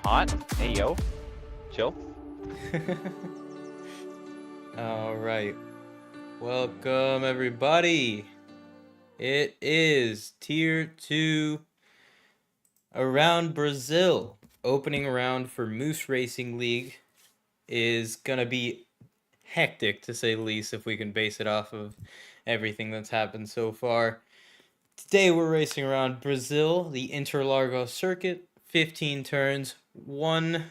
Hot. Hey, yo. Chill. All right. Welcome, everybody. It is Tier 2 around Brazil. Opening round for Moose Racing League is going to be hectic, to say the least, if we can base it off of everything that's happened so far. Today we're racing around Brazil, the Interlagos circuit, 15 turns, one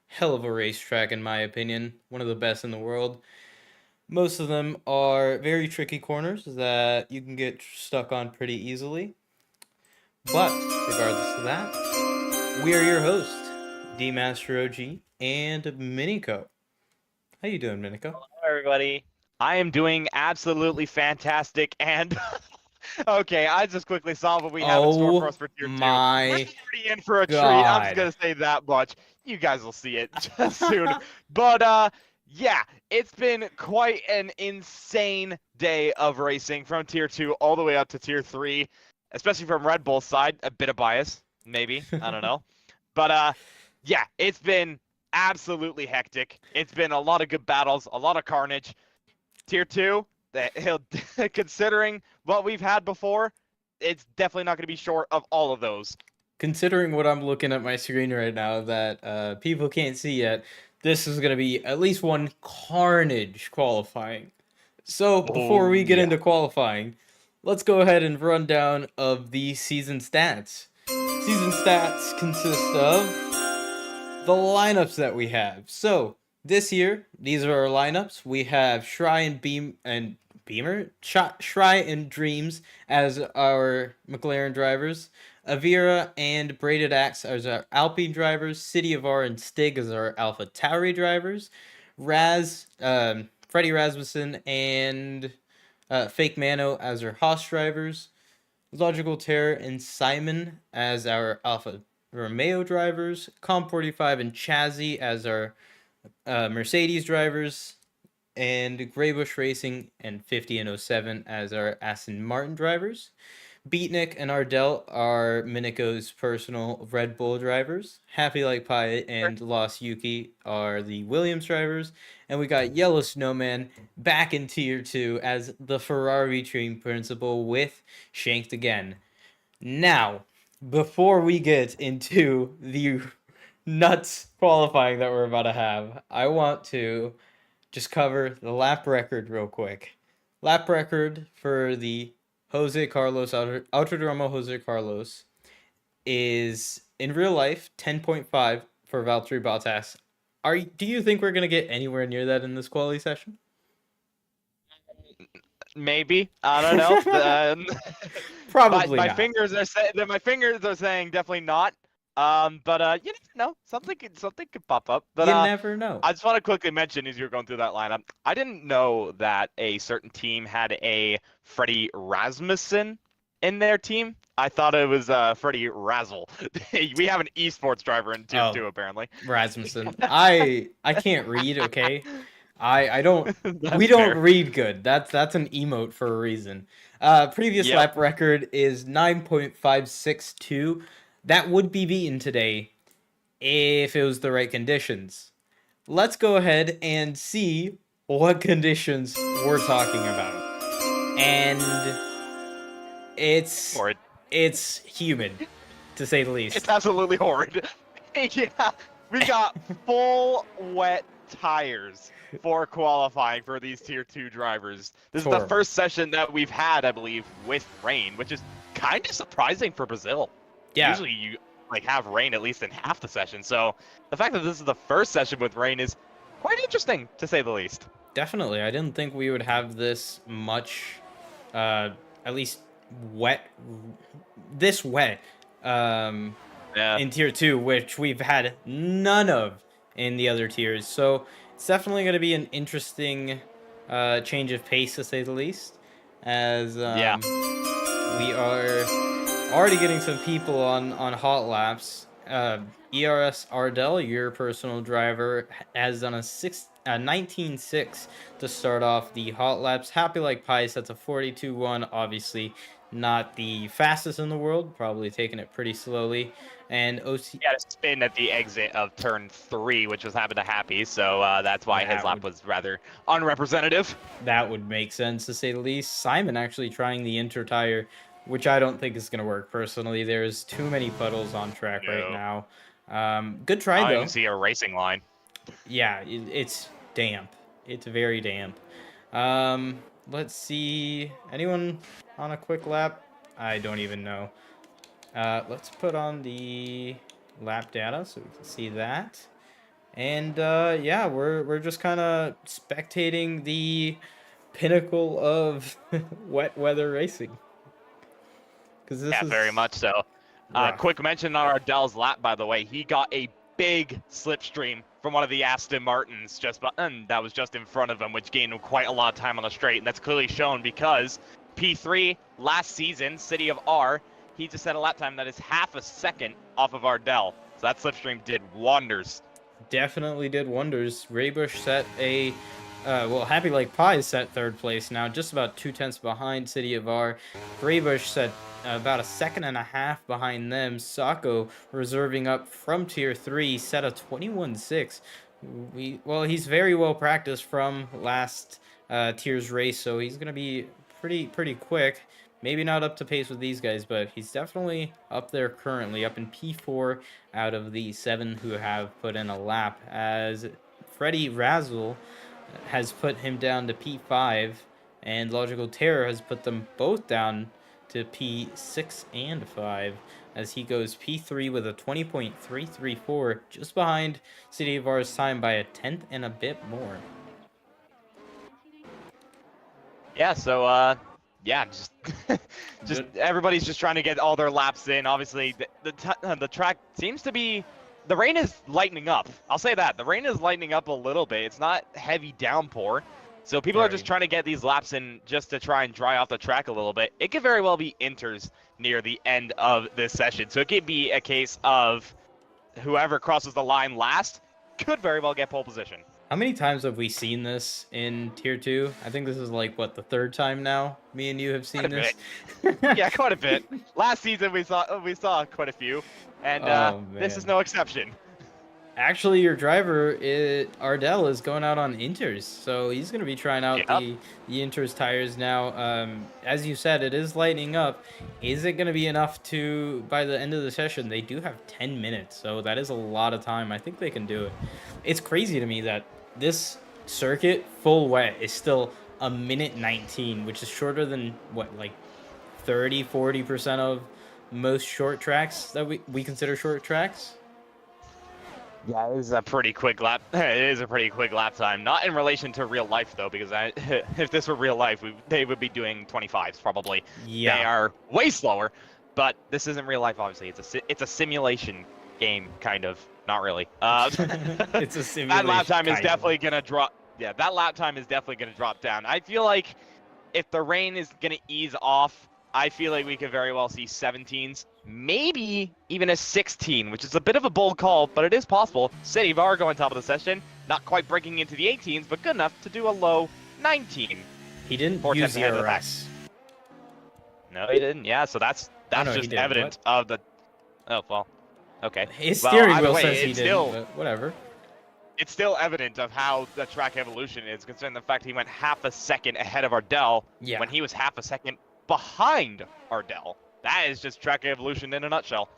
hell of a racetrack in my opinion, one of the best in the world. Most of them are very tricky corners that you can get stuck on pretty easily. But regardless of that, we are your host, DMasterOG and Miniko. How you doing, Miniko? Hello, everybody. I am doing absolutely fantastic, and okay, I just quickly saw what we have in store for us for Tier 2. We're already in for a treat. I'm just gonna say that much. You guys will see it just soon. But yeah, it's been quite an insane day of racing from Tier 2 all the way up to Tier 3, especially from Red Bull's side. A bit of bias, maybe. I don't know. But yeah, it's been absolutely hectic. It's been a lot of good battles, a lot of carnage. Tier 2, considering what we've had before, it's definitely not going to be short of all of those. Considering what I'm looking at my screen right now that people can't see yet, this is going to be at least one carnage qualifying. So before we get into qualifying, let's go ahead and run down of the season stats. Season stats consist of the lineups that we have. So this year, these are our lineups. We have Shry and Dreams as our McLaren drivers. Avira and Braided Axe as our Alpine drivers. City of R and Stig as our Alpha Tauri drivers. Freddie Rasmussen and Fake Mano as our Haas drivers. Logical Terror and Simon as our Alpha Romeo drivers. Com45 and Chazzy as our Mercedes drivers. And Greybush Racing and 50 and 07 as our Aston Martin drivers. Beatnik and Ardell are Miniko's personal Red Bull drivers. Happy Like Pie and Lost Yuki are the Williams drivers. And we got Yellow Snowman back in Tier 2 as the Ferrari team principal with Shanked again. Now, before we get into the nuts qualifying that we're about to have, I want to just cover the lap record real quick. lap record for the Jose Carlos Autodromo Jose Carlos is in real life 10.5 for Valtteri Bottas. Do you think we're gonna get anywhere near that in this quality session? Maybe, I don't know. Probably my not. fingers are saying definitely not. But you never know. Something could pop up. But you never know. I just want to quickly mention as you're going through that lineup, I didn't know that a certain team had a Freddie Rasmussen in their team. I thought it was Freddie Razzle. We have an esports driver in tier 2 apparently. Rasmussen. I can't read, okay? I don't we don't fair. read good. That's an emote for a reason. Previous lap record is 9.562. That would be beaten today if it was the right conditions. Let's go ahead and see what conditions we're talking about. And it's humid, to say the least. It's absolutely horrid. Yeah, we got full wet tires for qualifying for these tier 2 drivers. This is the first session that we've had, I believe, with rain, which is kind of surprising for Brazil. Yeah. Usually you have rain at least in half the session. So the fact that this is the first session with rain is quite interesting, to say the least. Definitely. I didn't think we would have this much, at least this wet, in tier 2, which we've had none of in the other tiers. So it's definitely going to be an interesting change of pace, to say the least, as we are already getting some people on hot laps. ERS Ardell, your personal driver, has done a 19.6 to start off the hot laps. Happy Like Pies, that's a 42.1. Obviously not the fastest in the world, probably taking it pretty slowly. And OC had a spin at the exit of turn 3, which was happened to Happy, so that's why his lap was rather unrepresentative. That would make sense, to say the least. Simon actually trying the inter tire, which I don't think is going to work personally. There's too many puddles on track right now. Good try, though. I don't even see a racing line. Yeah, it's damp. It's very damp. Let's see. Anyone on a quick lap? I don't even know. Let's put on the lap data so we can see that. And yeah, we're just kind of spectating the pinnacle of wet weather racing. Because this is very much so. Quick mention on Ardell's lap, by the way. He got a big slipstream from one of the Aston Martins that was just in front of him, which gained him quite a lot of time on the straight. And that's clearly shown because P3 last season, City of R, he just set a lap time that is half a second off of Ardell. So that slipstream did wonders. Definitely did wonders. Raybush set a Happy Like Pies set 3rd place now, just about 2/10 behind City of R. Raybush set about a 1.5 seconds behind them. Sako reserving up from tier 3, set a 21.6. He's very well practiced from last tier's race, so he's gonna be pretty quick. Maybe not up to pace with these guys, but he's definitely up there currently, up in P4 out of the 7 who have put in a lap, as Freddie Razzle has put him down to P5, and Logical Terror has put them both down to P6 and 5, as he goes P3 with a 20.334, just behind City of R's time by a 1/10 and a bit more. Yeah, so yeah, just everybody's just trying to get all their laps in. Obviously, the track seems to be, the rain is lightening up. I'll say that the rain is lightening up a little bit. It's not heavy downpour, so people are just trying to get these laps in just to try and dry off the track a little bit. It could very well be inters near the end of this session, so it could be a case of whoever crosses the line last could very well get pole position. How many times have we seen this in tier 2? I think this is like, what, the 3rd time now me and you have seen this? Yeah, quite a bit. Last season we saw quite a few, and this is no exception. Actually, your driver, Ardell, is going out on inters, so he's going to be trying out the inters tires now. As you said, it is lightening up. Is it going to be enough to, by the end of the session? They do have 10 minutes, so that is a lot of time. I think they can do it. It's crazy to me that this circuit, full wet, is still a minute 19, which is shorter than what, like 30-40% of most short tracks that we consider short tracks. Yeah, it is a pretty quick lap. It is a pretty quick lap time. Not in relation to real life though, because if this were real life, they would be doing 25s probably. Yeah, they are way slower. But this isn't real life, obviously. It's a simulation game, kind of. Not really. it's a simulation. That lap time is definitely gonna drop. Yeah, that lap time is definitely gonna drop down. I feel like if the rain is gonna ease off, I feel like we could very well see 17s, maybe even a 16, which is a bit of a bold call, but it is possible. City Vargo on top of the session, not quite breaking into the 18s, but good enough to do a low 19. He didn't use DRS. No, he didn't. Yeah, so that's just evident of the. Oh well, okay. His steering wheel says he didn't, but whatever. It's still evident of how the track evolution is, considering the fact he went half a second ahead of Ardell when he was half a second behind Ardell. That is just track evolution in a nutshell.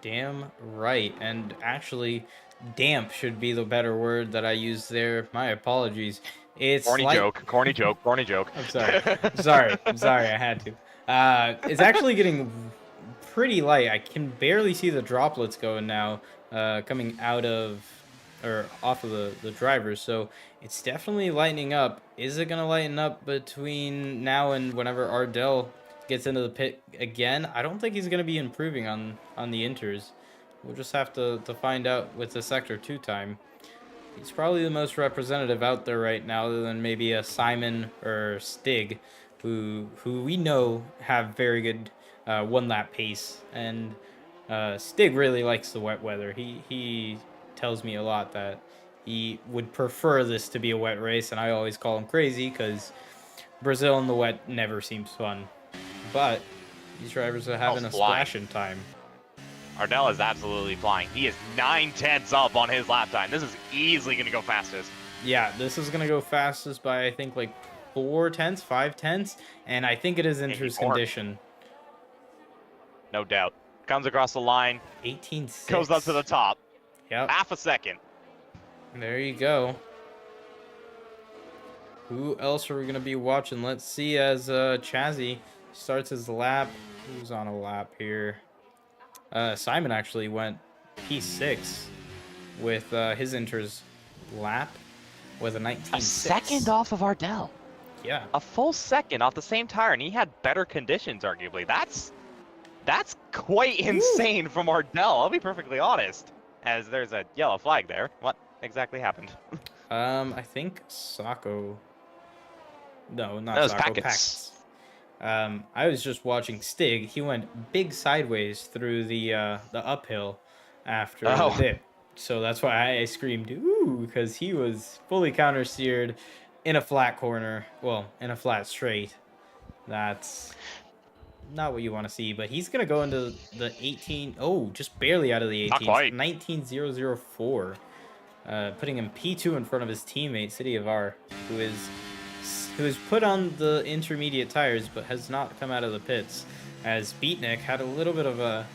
Damn right. And actually, damp should be the better word that I used there. My apologies. It's corny joke. I'm sorry. I had to. It's actually getting pretty light. I can barely see the droplets going now, coming out of or off of the drivers. So it's definitely lightening up. Is it gonna lighten up between now and whenever Ardell gets into the pit again? I don't think he's gonna be improving on the inters. We'll just have to find out with the Sector 2 time. He's probably the most representative out there right now, other than maybe a Simon or Stig, who we know have very good one-lap pace. And Stig really likes the wet weather. He tells me a lot that he would prefer this to be a wet race, and I always call him crazy because Brazil in the wet never seems fun. But these drivers are having a splashing time. Ardell is absolutely flying. He is 9/10 up on his lap time. This is easily going to go fastest. Yeah, this is going to go fastest by, I think, like 4/10, 5/10, and I think it is Inter's condition. No doubt. Comes across the line. 18.6. Goes up to the top. Yep. Half a second. There you go. Who else are we going to be watching? Let's see as Chazzy starts his lap. Who's on a lap here? Simon actually went P6 with his Inter's lap with a 19.6. A second off of Ardell. Yeah. A full second off the same tire, and he had better conditions, arguably. That's quite insane from Ardell. I'll be perfectly honest. As there's a yellow flag there. What exactly happened? I think Sacco. No, not Sacco. Packets. I was just watching Stig. He went big sideways through the uphill after the dip. So that's why I screamed, ooh, because he was fully counter-steered in a flat corner. Well, in a flat straight. That's not what you want to see, but he's going to go into the 18. Oh, just barely out of the 18. 19.004. Putting him P2 in front of his teammate, City of R, who is put on the intermediate tires but has not come out of the pits, as Beatnik had a little bit of a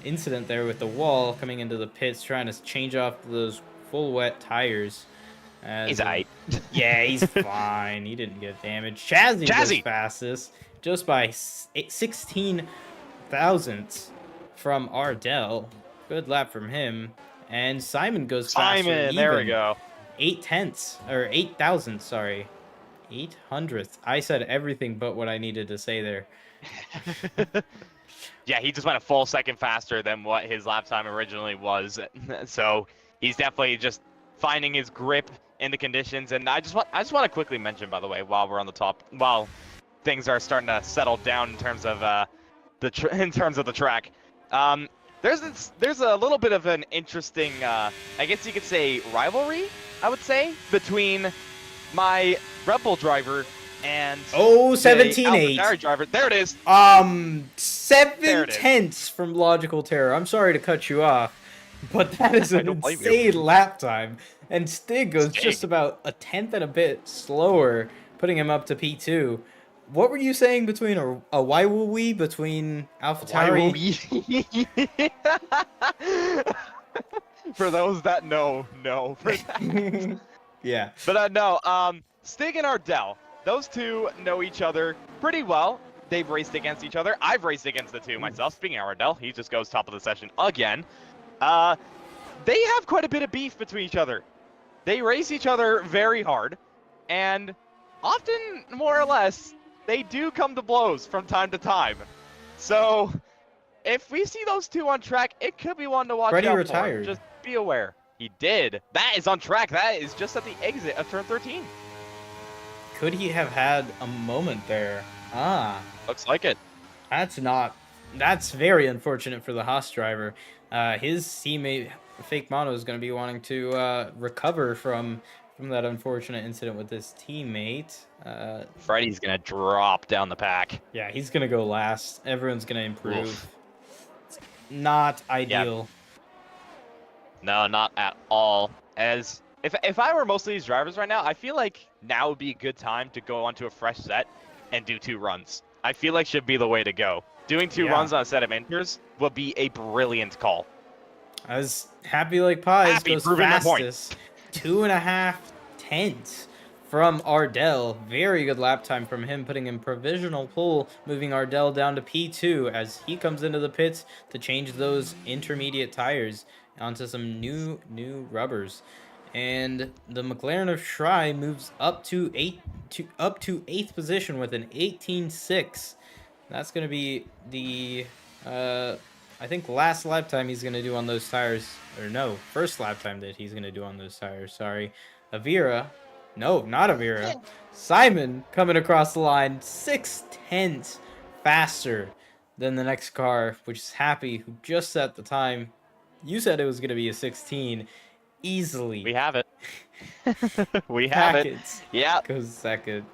incident there with the wall coming into the pits, trying to change off those full wet tires. He's aight. Yeah, he's fine. He didn't get damaged. Chazzy was fastest, just by 16 thousandths from Ardell. Good lap from him. And Simon goes faster. Simon, there we go. 8 thousandths, sorry. 800th. I said everything but what I needed to say there. Yeah, he just went a full second faster than what his lap time originally was. So he's definitely just finding his grip in the conditions. And I just want to quickly mention, by the way, while we're on the top, while things are starting to settle down in terms of the track. There's a little bit of an interesting, I guess you could say, rivalry, I would say, between my Red Bull driver and 17.8 driver. There it is. 7/10 from Logical Terror. I'm sorry to cut you off, but that is an insane lap time. And Stig goes just about a tenth and a bit slower, putting him up to P2. What were you saying between a Waiwui between AlphaTauri? For those that know. Yeah. But no, Stig and Ardell. those two know each other pretty well. They've raced against each other. I've raced against the two myself. Speaking of Ardell, he just goes top of the session again. They have quite a bit of beef between each other. They race each other very hard, and often, more or less, they do come to blows from time to time. So, if we see those two on track, it could be one to watch Freddie out retired. for. Just be aware. He did. That is on track. That is just at the exit of turn 13. Could he have had a moment there? Ah. Looks like it. That's very unfortunate for the Haas driver. His teammate, Fake Mono, is going to be wanting to recover from that unfortunate incident with his teammate. Freddie's going to drop down the pack. Yeah, he's going to go last. Everyone's going to improve. Oof. It's not ideal. No, not at all. As if I were most of these drivers right now, I feel like now would be a good time to go onto a fresh set and do 2 runs. I feel like should be the way to go. Doing 2 runs on a set of inters would be a brilliant call. I was happy like pies. Goes fastest. 2.5 tenths from Ardell. Very good lap time from him, putting in provisional pole, moving Ardell down to P2 as he comes into the pits to change those intermediate tires onto some new rubbers. And the McLaren of Schrei moves up to 8th position with an 18.6. That's going to be the I think last lap time he's going to do on those tires, or no, first lap time that he's going to do on those tires. Sorry. Avira. No, not Avira. Simon coming across the line 6/10 faster than the next car, which is Happy, who just at the time you said it was going to be a 16. Easily. We have it. We have it. Yeah. Goes second.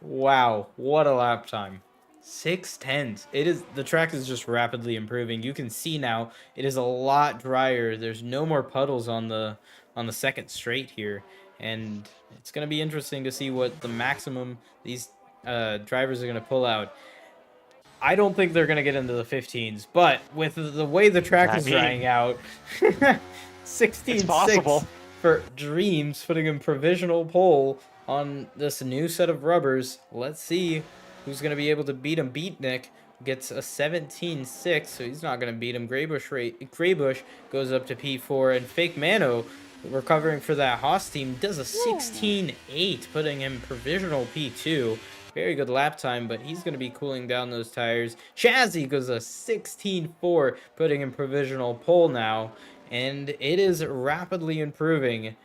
Wow, what a lap time. 6/10. It is, the track is just rapidly improving. You can see now it is a lot drier. There's no more puddles on the second straight here, and it's going to be interesting to see what the maximum these drivers are going to pull out. I don't think they're going to get into the 15s, but with the way the track is drying out, 16.6 for Dreams, putting in provisional pole on this new set of rubbers. Let's see who's going to be able to beat him. Beatnik gets a 17.6, so he's not going to beat him. Graybush goes up to P4, and Fake Mano, recovering for that Haas team, does a 16.8, putting him provisional P2. Very good lap time, but he's going to be cooling down those tires. Chazzy goes a 16.4, putting him provisional pole now. And it is rapidly improving.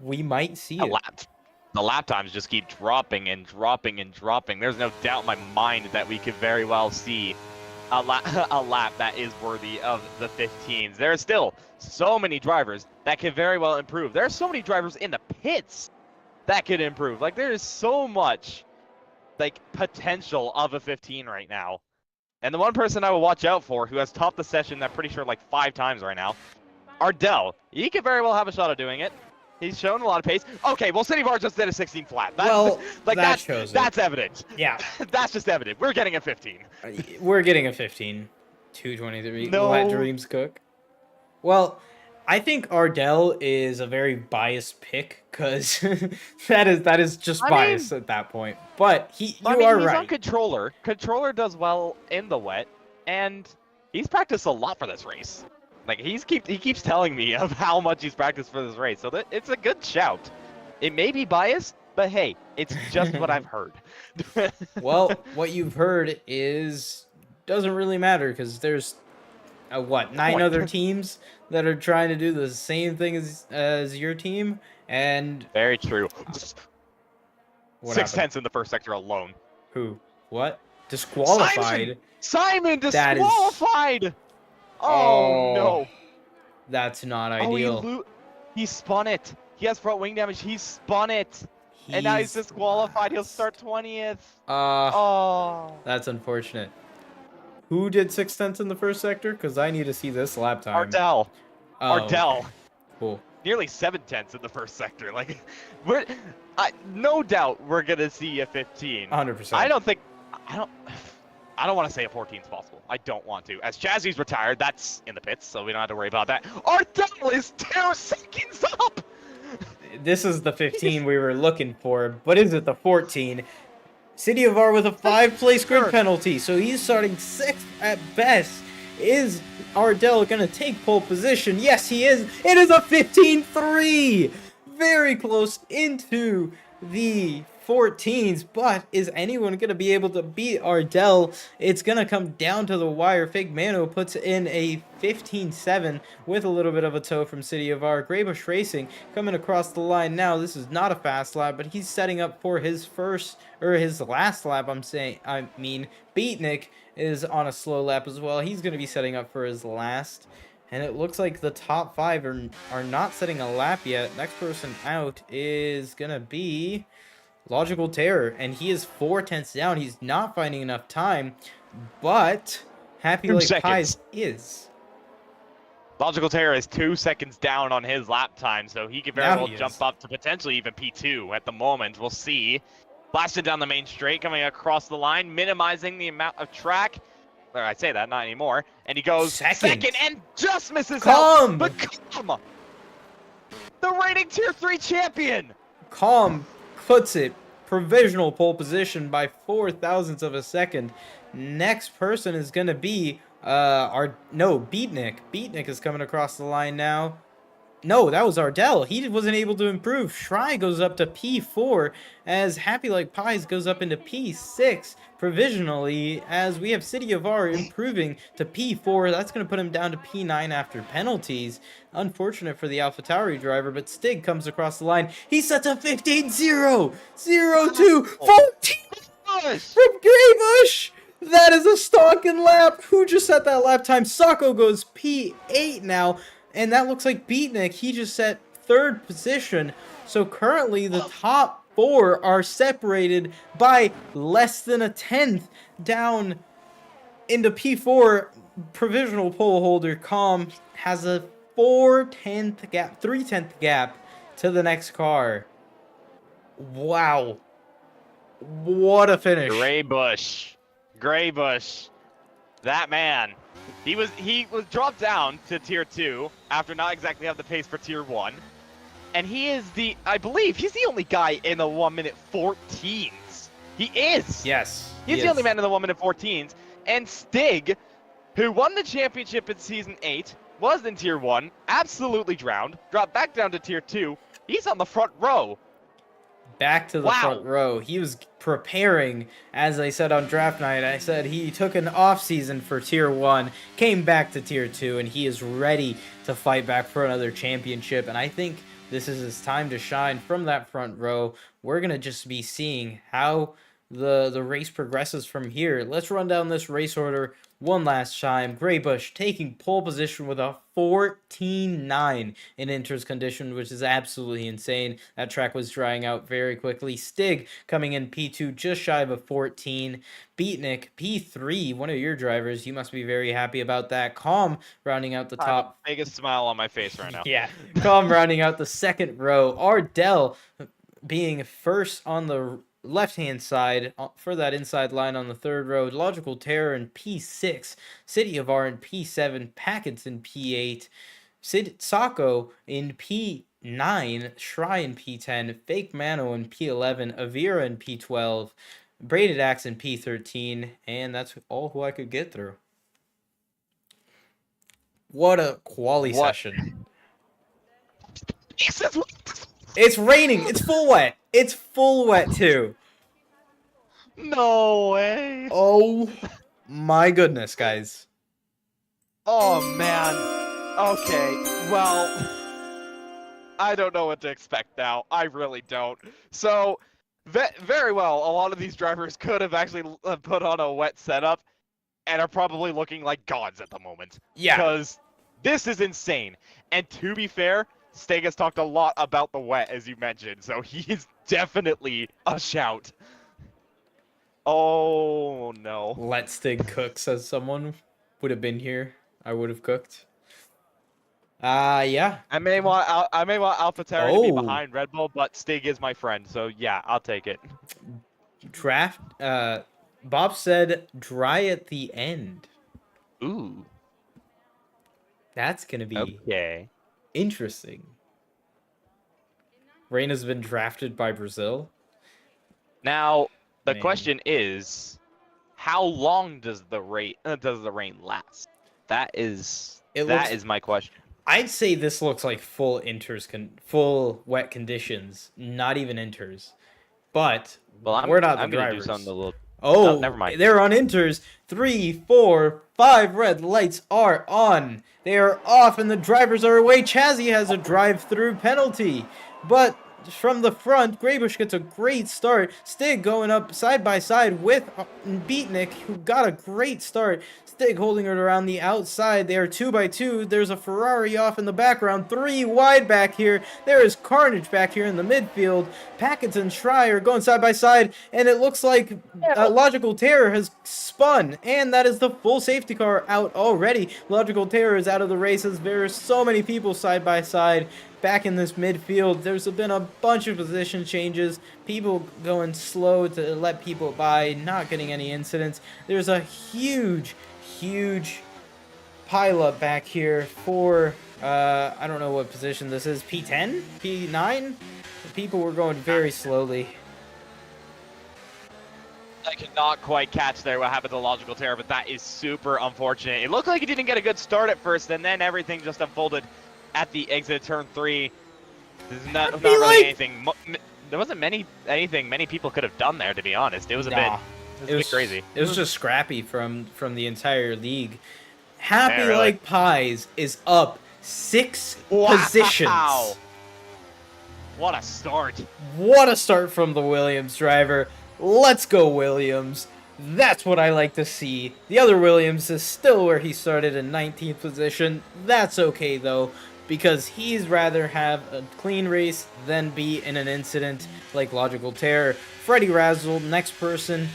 We might see it. The lap times just keep dropping and dropping and dropping. There's no doubt in my mind that we could very well see a lap that is worthy of the 15s. There are still so many drivers that can very well improve. There are so many drivers in the pits that could improve. Like, there is so much, like, potential of a 15 right now. And the one person I will watch out for, who has topped the session, I'm pretty sure, like 5 times right now, Ardell. He could very well have a shot of doing it. He's shown a lot of pace. Okay, well, City Bar just did a 16 flat. That's, like, that shows that's evident. Yeah. That's just evident. We're getting a 15. We're getting a 15. 223. No. Let Dreams cook. Well, I think Ardell is a very biased pick, because that is just bias at that point. But you are right. He's on Controller. Controller does well in the wet, and he's practiced a lot for this race. Like, he keeps telling me of how much he's practiced for this race, so it's a good shout. It may be biased, but hey, it's just what I've heard. Well, what you've heard doesn't really matter, because there's 9 other teams that are trying to do the same thing as your team, and very true. 6/10 in the first sector alone. Who? What? Disqualified? Simon disqualified! Oh no. That's not ideal. He spun it. He has front wing damage. He spun it. And now he's disqualified. He'll start 20th. That's unfortunate. Who did 6/10 in the first sector? Because I need to see this lap time. Ardell. Ardell. Cool. Nearly 7/10 in the first sector. Like, no doubt we're gonna see a 15. 100%. I don't want to say a 14 is possible. I don't want to. As Chazzy's retired, that's in the pits, so we don't have to worry about that. Ardell is 2 seconds up. This is the 15 we were looking for, but is it the 14? City of R with a 5-place grid penalty, so he's starting 6th at best. Is Ardell going to take pole position? Yes, he is. It is a 15-3. Very close into the 14s, but is anyone going to be able to beat Ardell? It's going to come down to the wire. Fake Mano puts in a 15-7 with a little bit of a toe from City of R. Greybush Racing coming across the line now. This is not a fast lap, but he's setting up for his last lap. Beatnik is on a slow lap as well. He's going to be setting up for his last. And it looks like the top 5 are not setting a lap yet. Next person out is going to be Logical Terror, and he is 4/10 down. He's not finding enough time, but Happy Like Pies is. Logical Terror is 2 seconds down on his lap time, so he could very well jump up to potentially even P2 at the moment. We'll see. Blasted down the main straight, coming across the line, minimizing the amount of track. Or I say that, not anymore. And he goes second and just misses out. But Calm, the reigning Tier 3 champion. Calm puts it provisional pole position by 0.04 of a second. Next person is going to be Beatnik. Beatnik is coming across the line now. No, that was Ardell. He wasn't able to improve. Shry goes up to P4 as Happy Like Pies goes up into P6 provisionally, as we have City of R improving to P4. That's going to put him down to P9 after penalties. Unfortunate for the AlphaTauri driver, but Stig comes across the line. He sets a 15-0, 0-2, 14 from Greybush. That is a stalking lap. Who just set that lap time? Sako goes P8 now. And that looks like Beatnik. He just set 3rd position. So currently the top 4 are separated by less than a 10th down into P4. Provisional pole holder Calm has a 3/10 gap to the next car. Wow. What a finish. Greybush. That man. He was dropped down to Tier 2 after not exactly have the pace for Tier 1. And he is I believe he's the only guy in the 1-minute 14s. He is. Yes. He's the only man in the 1-minute 14s. And Stig, who won the championship in Season 8, was in Tier 1, absolutely drowned, dropped back down to Tier 2. He's on the front row. Back to the front row. He was preparing, as I said on draft night. I said he took an off season for Tier 1, came back to Tier 2, and he is ready to fight back for another championship. And I think this is his time to shine from that front row. We're going to just be seeing how the race progresses from here. Let's run down this race order one last time. Greybush taking pole position with a 14-9 in Inter's condition, which is absolutely insane. That track was drying out very quickly. Stig coming in P2, just shy of a 14. Beatnik, P3, one of your drivers. You must be very happy about that. Calm rounding out the top. Biggest smile on my face right now. Yeah, Calm rounding out the second row. Ardell being first on the left-hand side for that inside line on the 3rd row. Logical Terror in P6. City of R in P7. Packets in P8. Sako in P9. Shry in P10. Fake Mano in P11. Avira in P12. Braided Axe in P13. And that's all who I could get through. What a quali session. It's raining. It's full wet. It's full wet too. No way. Oh my goodness, guys. Oh man. Okay. Well, I don't know what to expect now. I really don't. So, very well, a lot of these drivers could have actually put on a wet setup and are probably looking like gods at the moment. Yeah. Because this is insane. And to be fair, Stig has talked a lot about the wet, as you mentioned, so he is definitely a shout. Oh, no. Let Stig cook, says someone. Would have been here. I would have cooked. Yeah. I may want AlphaTauri to be behind Red Bull, but Stig is my friend, so yeah, I'll take it. Draft, Bob said dry at the end. Ooh. That's going to be okay. Interesting. Rain has been drafted by Brazil. Now, the question is, how long does the rain last? That is my question. I'd say this looks like full full wet conditions, not even inters. But Well, we're not the I'm gonna drivers. do something a little. Oh, never mind. They're on inters. 3, 4, 5 red lights are on. They are off, and the drivers are away. Chazzy has a drive-through penalty, but from the front, Graybush gets a great start. Stig going up side by side with Beatnik, who got a great start. Stig holding it around the outside. They are 2 by 2. There's a Ferrari off in the background. 3 wide back here. There is Carnage back here in the midfield. Packets and Schreier going side by side, and it looks like Logical Terror has spun, and that is the full safety car out already. Logical Terror is out of the races. There are so many people side by side back in this midfield. There's been a bunch of position changes, people going slow to let people by, not getting any incidents. There's a huge pileup back here for, I don't know what position this is, P10? P9? The people were going very slowly. I could not quite catch there what happened to Logical Terror, but that is super unfortunate. It looked like he didn't get a good start at first, and then everything just unfolded at the exit of turn 3. There's not really anything. There wasn't anything many people could have done there, to be honest. It was a bit crazy. It was just scrappy from the entire league. Happy Like Pies is up 6 positions. What a start. What a start from the Williams driver. Let's go, Williams. That's what I like to see. The other Williams is still where he started in 19th position. That's okay, though, because he's rather have a clean race than be in an incident like Logical Terror. Freddie Razzle, next person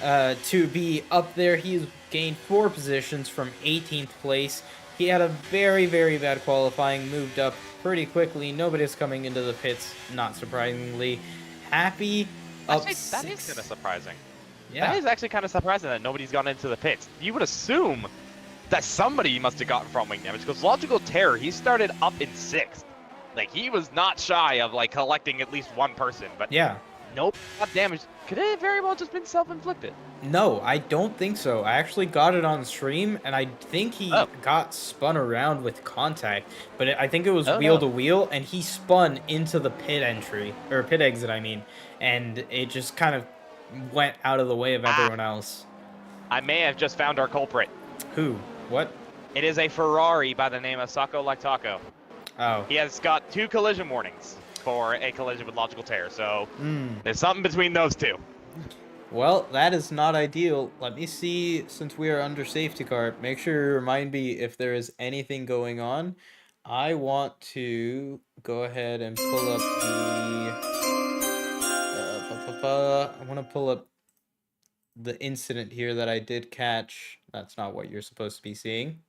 to be up there. He's gained 4 positions from 18th place. He had a very bad qualifying, moved up pretty quickly. Nobody's coming into the pits, not surprisingly. Happy up Actually, that is kind of surprising. Yeah. That is actually kind of surprising that nobody's gone into the pits. You would assume that somebody must have gotten front wing damage, because Logical Terror, he started up in 6th. Like, he was not shy of, like, collecting at least one person, but yeah. Nope, got damaged. Could it have very well just been self-inflicted? No, I don't think so. I actually got it on stream, and I think he got spun around with contact, but I think it was wheel to wheel, and he spun into the pit entry, or pit exit, I mean, and it just kind of went out of the way of everyone else. I may have just found our culprit. Who? What? It is a Ferrari by the name of Sacco Like Taco. Oh. He has got 2 collision warnings for a collision with Logical Terror, so there's something between those 2. Well, that is not ideal. Let me see, since we are under safety car, make sure you remind me if there is anything going on. I want to go ahead and pull up I want to pull up the incident here that I did catch. That's not what you're supposed to be seeing.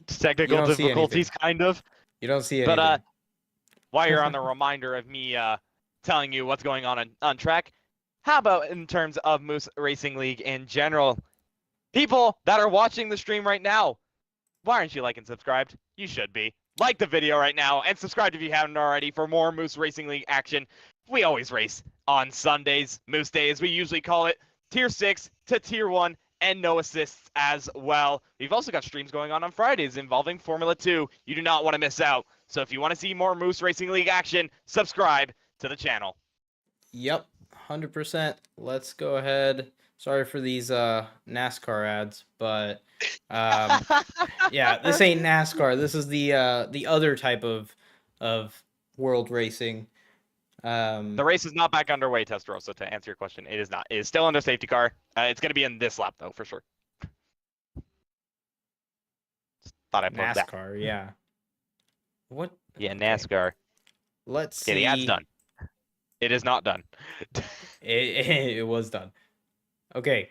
Technical difficulties, kind of. You don't see anything. But while you're on the reminder of me telling you what's going on track, how about in terms of Moose Racing League in general? People that are watching the stream right now, why aren't you liking and subscribed? You should be. Like the video right now and subscribe if you haven't already for more Moose Racing League action. We always race on Sundays, Moose Day as we usually call it, Tier 6 to Tier 1, and no assists as well. We've also got streams going on Fridays involving Formula 2. You do not want to miss out. So if you want to see more Moose Racing League action, subscribe to the channel. Yep, 100%. Let's go ahead. Sorry for these NASCAR ads, but yeah, this ain't NASCAR. This is the other type of world racing. The race is not back underway, Testarossa, to answer your question. It is not. It is still under safety car. It's going to be in this lap, though, for sure. Just thought I'd plug that. NASCAR, yeah. What? Yeah, NASCAR. Let's see. The ad's done. It is not done. It was done. Okay.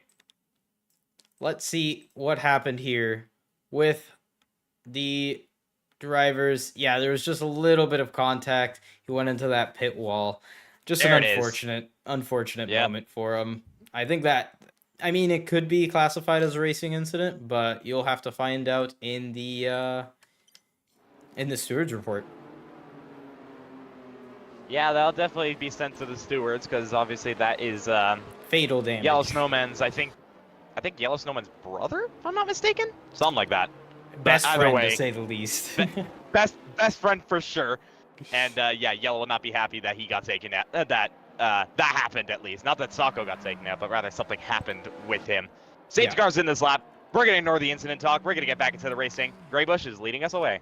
Let's see what happened here with the drivers. Yeah, there was just a little bit of contact. He went into that pit wall. Just an unfortunate moment for him. I think that, I mean, it could be classified as a racing incident, but you'll have to find out in the stewards report. Yeah, that'll definitely be sent to the stewards because obviously that is fatal damage. Yellow Snowman's, I think Yellow Snowman's brother, if I'm not mistaken, something like that. Best but either friend, way, to say the least. best friend for sure. And yeah, Yellow will not be happy that he got taken out. That happened at least. Not that Sako got taken out, but rather something happened with him. Safety car's in this lap. We're gonna ignore the incident talk. We're gonna get back into the racing. Greybush is leading us away.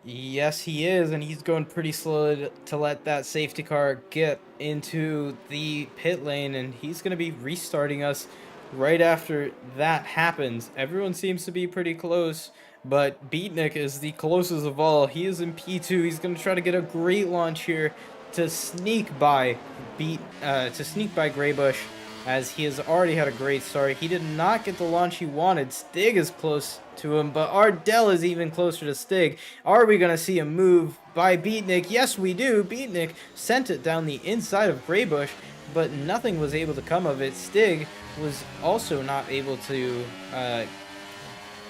Yes, he is, and he's going pretty slow to let that safety car get into the pit lane, and he's going to be restarting us right after that happens. Everyone seems to be pretty close, but Beatnik is the closest of all. He is in P2. He's going to try to get a great launch here to sneak by Greybush, as he has already had a great start. He did not get the launch he wanted. Stig is close to him, but Ardell is even closer to Stig. Are we going to see a move by Beatnik? Yes, we do. Beatnik sent it down the inside of Greybush, but nothing was able to come of it. Stig was also not able to...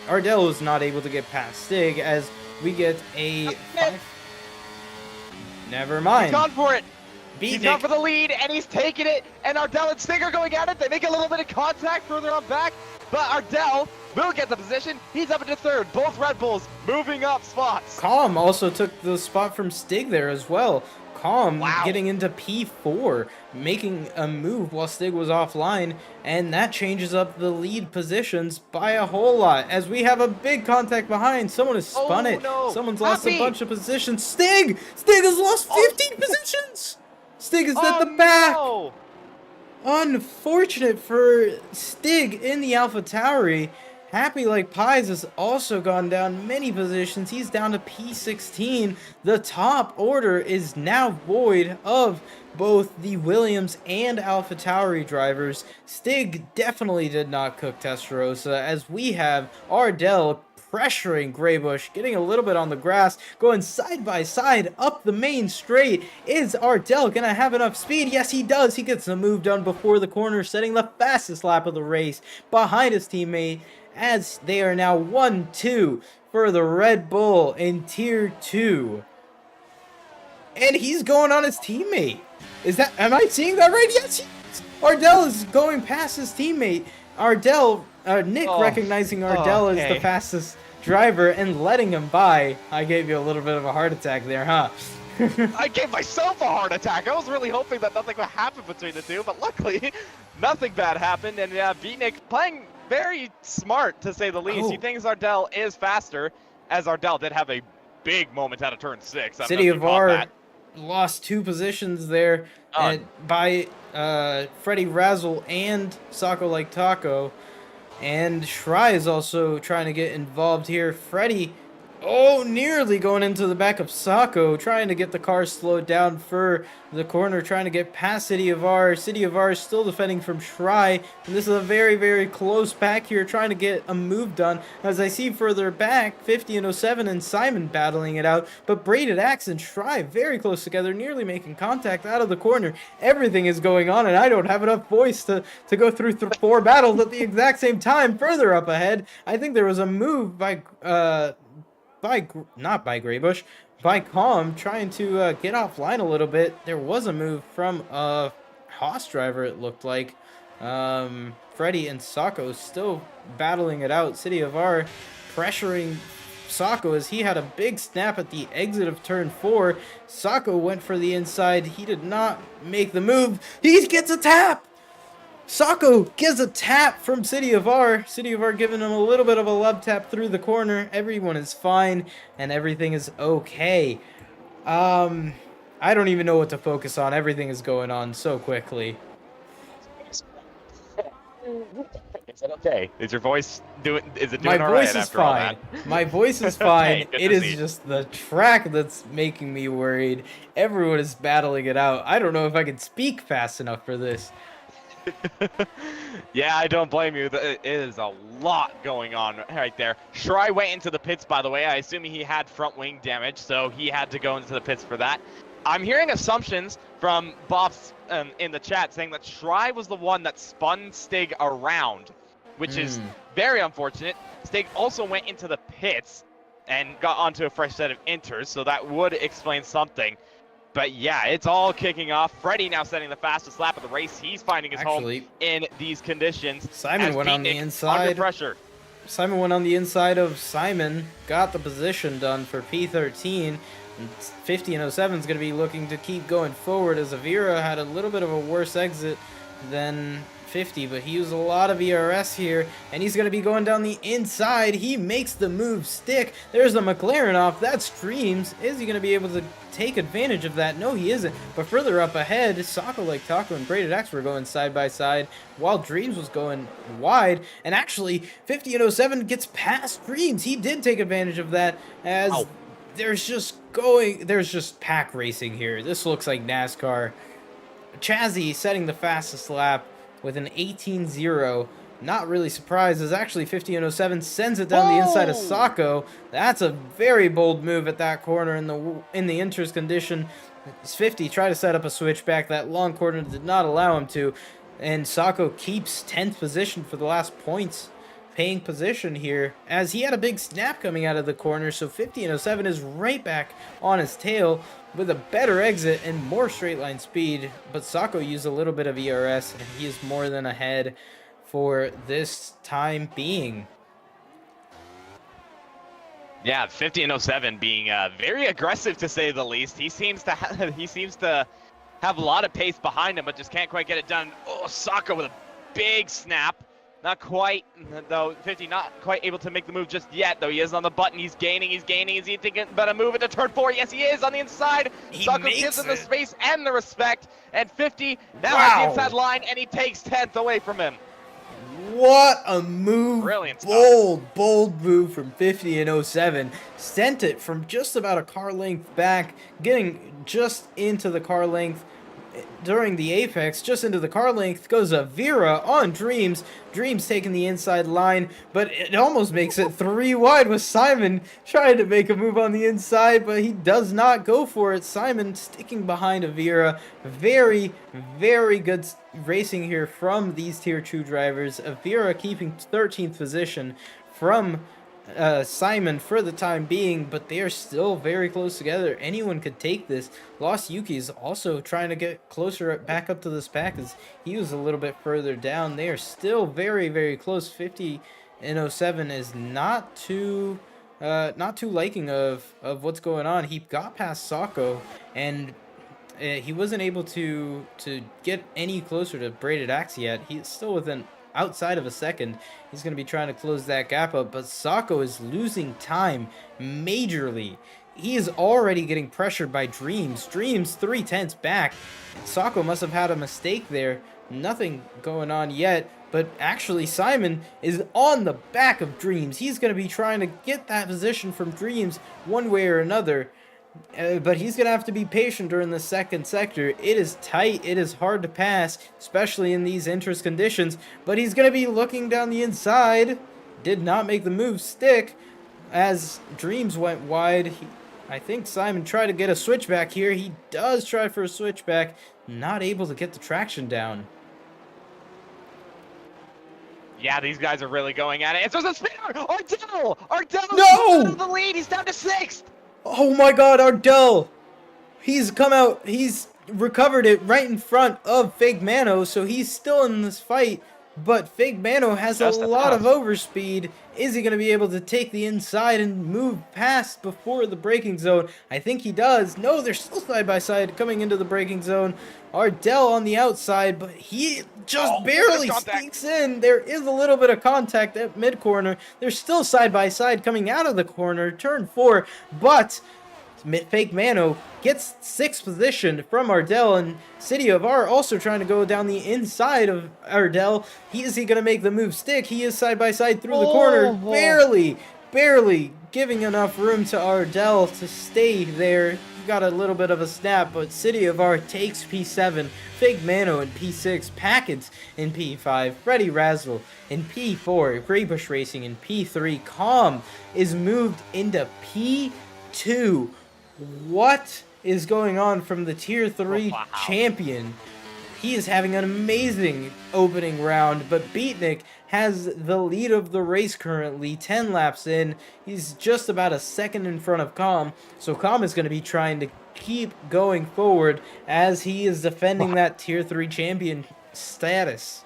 Ardell was not able to get past Stig, as we get a... Never mind. He's gone for it. Beatnik. He's gone for the lead, and he's taking it. And Ardell and Stig are going at it. They make a little bit of contact further on back, but Ardell will get the position. He's up into third. Both Red Bulls moving up spots. Calm also took the spot from Stig there as well. Calm getting into P4, making a move while Stig was offline, and that changes up the lead positions by a whole lot, as we have a big contact behind. Someone has spun it. No. Someone's lost a bunch of positions. Stig has lost 15 positions. Stig is at the back. No. Unfortunate for Stig in the AlphaTauri. Happy Like Pies has also gone down many positions. He's down to P16. The top order is now void of both the Williams and AlphaTauri drivers. Stig definitely did not cook Testarossa, as we have Ardell pressuring Greybush, getting a little bit on the grass, going side by side up the main straight. Is Ardell gonna have enough speed? Yes, he does. He gets the move done before the corner, setting the fastest lap of the race behind his teammate, as they are now 1-2 for the Red Bull in Tier 2. And he's going on his teammate. Am I seeing that right? Yes, Ardell is going past his teammate. Nick recognizing Ardell as the fastest driver and letting him by. I gave you a little bit of a heart attack there, huh? I gave myself a heart attack. I was really hoping that nothing would happen between the two, but luckily nothing bad happened. And Beatnik playing very smart, to say the least. He thinks Ardell is faster, as Ardell did have a big moment out of turn 6. City of R lost 2 positions there by Freddy Razzle and Sako Like Taco. And Shry is also trying to get involved here. Freddy, nearly going into the back of Sako, trying to get the car slowed down for the corner, trying to get past City of R. City of R is still defending from Shry, and this is a very, very close pack here, trying to get a move done. As I see further back, 50 and 07 and Simon battling it out, but Braided Axe and Shry very close together, nearly making contact out of the corner. Everything is going on, and I don't have enough voice to go through 4 battles at the exact same time. Further up ahead, I think there was a move by Greybush, by Calm, trying to get offline a little bit. There was a move from a Haas driver, it looked like. Freddy and Sako still battling it out. City of R pressuring Sako as he had a big snap at the exit of turn 4. Sako went for the inside. He did not make the move. He gets a tap! Sako gets a tap from City of R. City of R giving him a little bit of a love tap through the corner. Everyone is fine and everything is okay. I don't even know what to focus on. Everything is going on so quickly. Is it okay? Is your voice doing all right? My voice is fine. My voice is fine. Okay, it is just the track that's making me worried. Everyone is battling it out. I don't know if I can speak fast enough for this. Yeah, I don't blame you. It is a lot going on right there. Shry went into the pits, by the way. I assume he had front wing damage, so he had to go into the pits for that. I'm hearing assumptions from Bob's in the chat saying that Shry was the one that spun Stig around, which is very unfortunate. Stig also went into the pits and got onto a fresh set of inters, so that would explain something. But yeah, it's all kicking off. Freddie now setting the fastest lap of the race. He's finding his home in these conditions. Simon went on the inside. Under pressure. Simon went on the inside of Simon, got the position done for P13. And 50 and 07 is going to be looking to keep going forward, as Avira had a little bit of a worse exit than 50, but he used a lot of ERS here, and he's going to be going down the inside. He makes the move stick. There's the McLaren off. That's Dreams. Is he going to be able to take advantage of that? No, he isn't. But further up ahead, Sako Like Taco and Braided Axe were going side by side, while Dreams was going wide. And actually, 50 and 07 gets past Dreams. He did take advantage of that, as there's just pack racing here. This looks like NASCAR. Chazzy setting the fastest lap with an 18-0. Not really surprised, as actually 50 and 07 sends it down the inside of Sako. That's a very bold move at that corner in the interest condition. 50 tried to set up a switchback. That long corner did not allow him to, and Sako keeps 10th position for the last points paying position here, as he had a big snap coming out of the corner. So 50 and 07 is right back on his tail with a better exit and more straight line speed, but Sako used a little bit of ERS, and he is more than ahead for this time being. Yeah, 50 and 07 being very aggressive, to say the least. He seems to have a lot of pace behind him, but just can't quite get it done. Oh, Sako with a big snap. Not quite, though. 50 not quite able to make the move just yet, though. He is on the button. He's gaining. Is he thinking about a move into turn 4? Yes, he is on the inside. Sako gives him the space and the respect. And 50 now has the inside line, and he takes 10th away from him. What a move. Brilliant stuff. Bold move from 50 and 07. Sent it from just about a car length back, getting just into the car length during the apex, just into the car length goes Avira on Dreams. Dreams taking the inside line, but it almost makes it 3 wide with Simon trying to make a move on the inside, but he does not go for it. Simon sticking behind Avira. Very, very good racing here from these tier 2 drivers. Avira keeping 13th position from Simon for the time being, but they are still very close together. Anyone could take this. Lost Yuki is also trying to get closer back up to this pack, as he was a little bit further down. They are still very, very close. 50 and 07 is not too liking of what's going on. He got past Sako, and he wasn't able to get any closer to Braided Axe yet. He's still within outside of a second. He's going to be trying to close that gap up, but Sako is losing time majorly. He is already getting pressured by Dreams. Dreams 3/10 back. Sako must have had a mistake there. Nothing going on yet, but actually Simon is on the back of Dreams. He's going to be trying to get that position from Dreams one way or another. But he's going to have to be patient during the second sector. It is tight. It is hard to pass, especially in these interest conditions. But he's going to be looking down the inside. Did not make the move stick, as Dreams went wide. I think Simon tried to get a switchback here. He does try for a switchback. Not able to get the traction down. Yeah, these guys are really going at it. And so there's a spinner! Ardell! No! Out of the lead. He's down to 6th. Oh my god, Ardell! He's come out, he's recovered it right in front of Fake Mano, so he's still in this fight, but Fake Mano has a lot of overspeed. Is he going to be able to take the inside and move past before the braking zone? I think he does. No, they're still side by side coming into the braking zone. Ardell on the outside, but he just barely sneaks in. There is a little bit of contact at mid-corner. They're still side by side coming out of the corner, turn 4, but Fake Mano gets 6th position from Ardell, and City of R also trying to go down the inside of Ardell. Is he going to make the move stick? He is side by side through the corner, barely giving enough room to Ardell to stay there. Got a little bit of a snap, but City of R takes P7, Fake Mano in P6, Packets in P5, Freddy Razzle in P4, Greybush Racing in P3, Calm is moved into P2. What is going on from the Tier 3 champion? He is having an amazing opening round, but Beatnik has the lead of the race currently, 10 laps in. He's just about a second in front of Calm, so Calm is going to be trying to keep going forward as he is defending that Tier 3 champion status.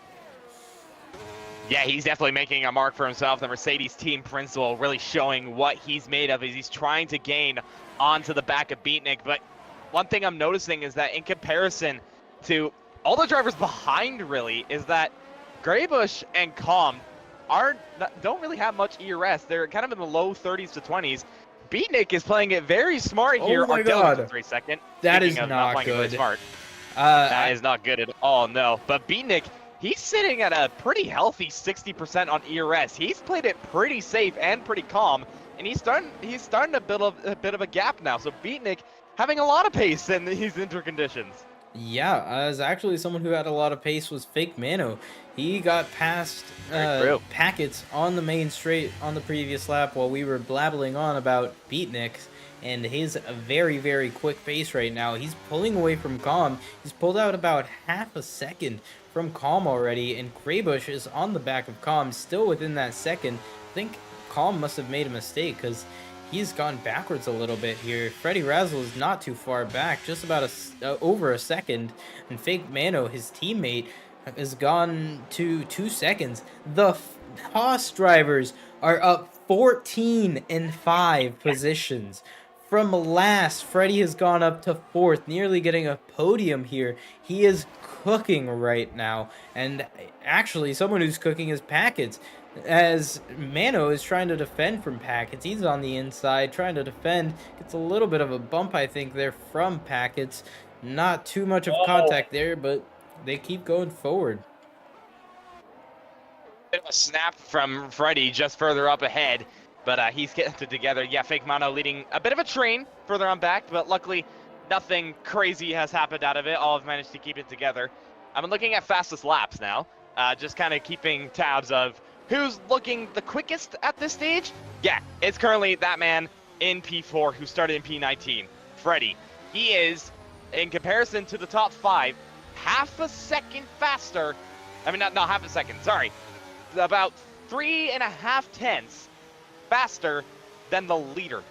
Yeah, he's definitely making a mark for himself. The Mercedes team principal really showing what he's made of as he's trying to gain onto the back of Beatnik. But one thing I'm noticing is that in comparison to all the drivers behind, really, is that Graybush and Calm don't really have much ERS. They're kind of in the low 30s to 20s. Beatnik is playing it very smart here. Oh my God. 3 second. That is not good. Smart. That is not good at all, no. But Beatnik, he's sitting at a pretty healthy 60% on ERS. He's played it pretty safe and pretty calm, and he's starting to build a bit of a gap now. So Beatnik having a lot of pace in these interconditions. Yeah, as actually someone who had a lot of pace was Fake Mano. He got past Packets on the main straight on the previous lap while we were blabbling on about Beatnik and his very, very quick pace right now. He's pulling away from Calm. He's pulled out about half a second from Calm already, and Graybush is on the back of Calm, still within that second. I think Calm must have made a mistake because he's gone backwards a little bit here. Freddy Razzle is not too far back, just about over a second. And Fake Mano, his teammate, has gone to 2 seconds. The Haas drivers are up 14 and 5 positions. From last, Freddy has gone up to 4th, nearly getting a podium here. He is cooking right now. And actually, someone who's cooking is Packets, as Mano is trying to defend from Packets. He's on the inside trying to defend. Gets a little bit of a bump, I think, there from Packets. Not too much of contact there, but they keep going forward. Bit of a snap from Freddy just further up ahead, but he's getting it together. Yeah, Fake Mano leading a bit of a train further on back, but luckily nothing crazy has happened out of it. All have managed to keep it together. I'm looking at fastest laps now, just kind of keeping tabs of who's looking the quickest at this stage. Yeah, it's currently that man in P4 who started in P19, Freddy. He is, in comparison to the top 5, half a second faster. I mean, not half a second, sorry. About 3.5 tenths faster than the leader.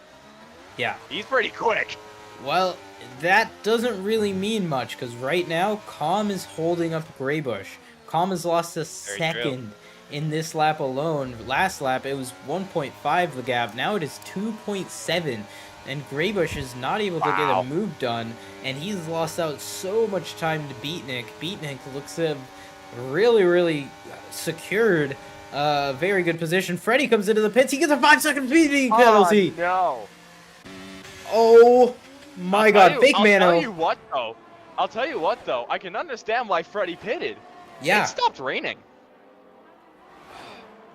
Yeah. He's pretty quick. Well, that doesn't really mean much, because right now, Calm is holding up Graybush. Calm has lost a second in this lap alone. Last lap, it was 1.5 the gap. Now it is 2.7. And Graybush is not able to get a move done, and he's lost out so much time to Beatnik. Beatnik looks to have really, really secured a very good position. Freddy comes into the pits. He gets a 5-second speeding penalty. No. Oh my God, Fake Mano. I'll tell you what though. I can understand why Freddy pitted. Yeah. It stopped raining.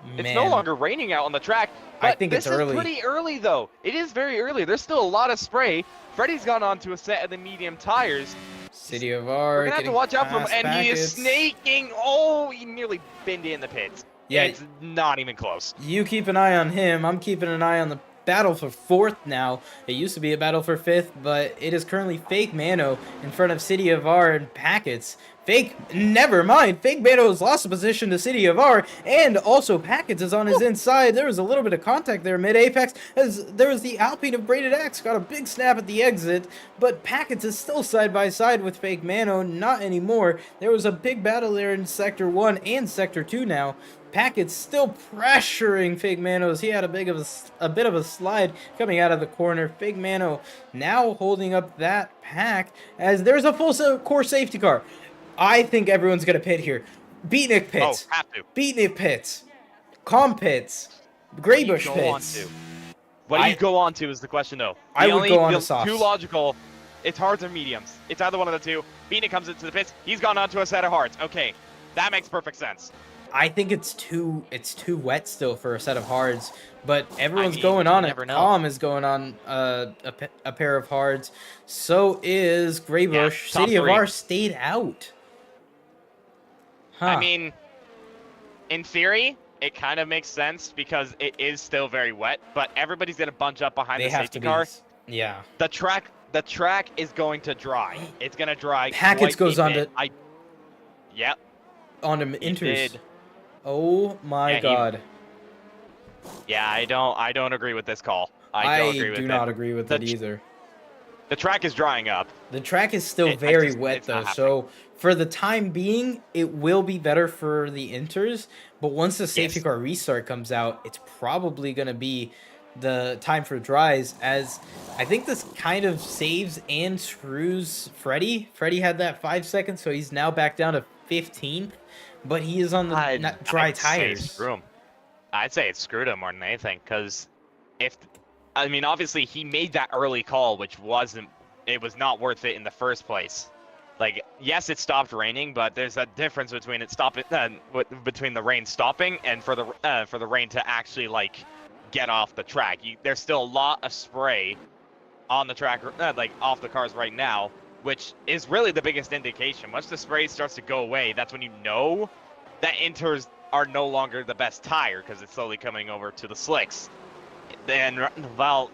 Man. It's no longer raining out on the track. But I think it's early. This is pretty early, though. It is very early. There's still a lot of spray. Freddy's gone on to a set of the medium tires. City of We're R. going to have to watch out for him. And he is snaking. Oh, he nearly binned in the pits. Yeah. It's not even close. You keep an eye on him. I'm keeping an eye on the battle for 4th now. It used to be a battle for 5th, but it is currently Fake Mano in front of City of R and Packets. Never mind. Fake Mano has lost a position to City of R, and also Packets is on his inside. There was a little bit of contact there mid-apex, as there was the Alpine of Braided X, got a big snap at the exit, but Packets is still side by side with Fake Mano. Not anymore. There was a big battle there in Sector 1 and Sector 2 now. Packets still pressuring Fake Mano as he had a bit of a slide coming out of the corner. Fake Mano now holding up that pack as there's a full course safety car. I think everyone's going to pit here. Beatnik pits. Oh, have to. Beatnik pits. Calm pits. Graybush pits. What do you go on to is the question, though. I would go on to softs. Too logical. It's hards or mediums. It's either one of the two. Beatnik comes into the pits. He's gone on to a set of hards. Okay, that makes perfect sense. I think it's too wet still for a set of hards, but everyone's going on it. Calm is going on a pair of hards. So is Graybush. Yeah, City of R stayed out. Huh. I mean, in theory, it kind of makes sense because it is still very wet, but everybody's going to bunch up behind the safety car. Yeah. The track is going to dry. It's going to dry. Packets goes on to... Yep. On the Inters. Oh my god. Yeah, I don't agree with this call. I do not agree with it either. The track is drying up. The track is still very wet though, so for the time being, it will be better for the Inters, but once the safety car restart comes out, it's probably going to be the time for dries, as I think this kind of saves and screws Freddy. Freddy had that 5 seconds, so he's now back down to 15th, but he is on the dry tires. I'd say it screwed him more than anything, because I mean, obviously he made that early call, which was not worth it in the first place. Like, yes, it stopped raining, but there's a difference between between the rain stopping and for the rain to actually like get off the track. There's still a lot of spray on the track, like off the cars right now, which is really the biggest indication. Once the spray starts to go away, that's when you know that Inters are no longer the best tire, because it's slowly coming over to the slicks. Then, well,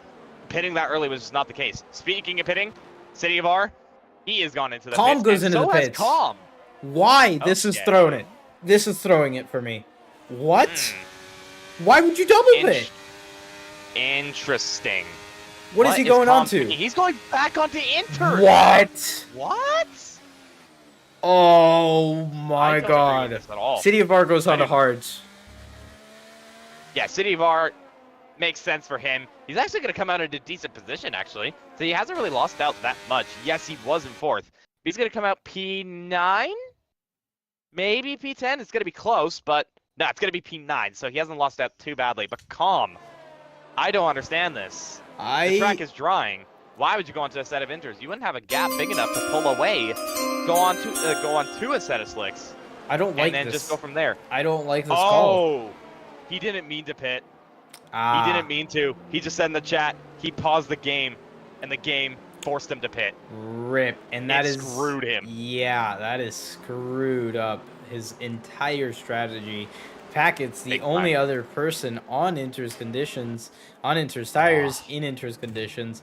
pitting that early was not the case. Speaking of pitting, City of R, he has gone into the pits. Calm goes into the pits. Calm. Why? Okay. This is throwing it. This is throwing it for me. What? Why would you double pit? Interesting. What is he going on to? He's going back onto Inter. What? What? Oh my god. City of R goes on to hards. Yeah, City of R makes sense for him. He's actually going to come out in a decent position, actually. So he hasn't really lost out that much. Yes, he was in 4th. He's going to come out P9? Maybe P10? It's going to be close, but no, it's going to be P9. So he hasn't lost out too badly. But calm. I don't understand this. The track is drying. Why would you go onto a set of Inters? You wouldn't have a gap big enough to pull away. Go on to a set of slicks. I don't like this. And then just go from there. I don't like this call. Oh, he didn't mean to pit. He didn't mean to. He just said in the chat, he paused the game, and the game forced him to pit. Rip. And that screwed him. Yeah, that is screwed up his entire strategy. Packett's the only other person on Inter's conditions, on Inter's tires, in Inter's conditions.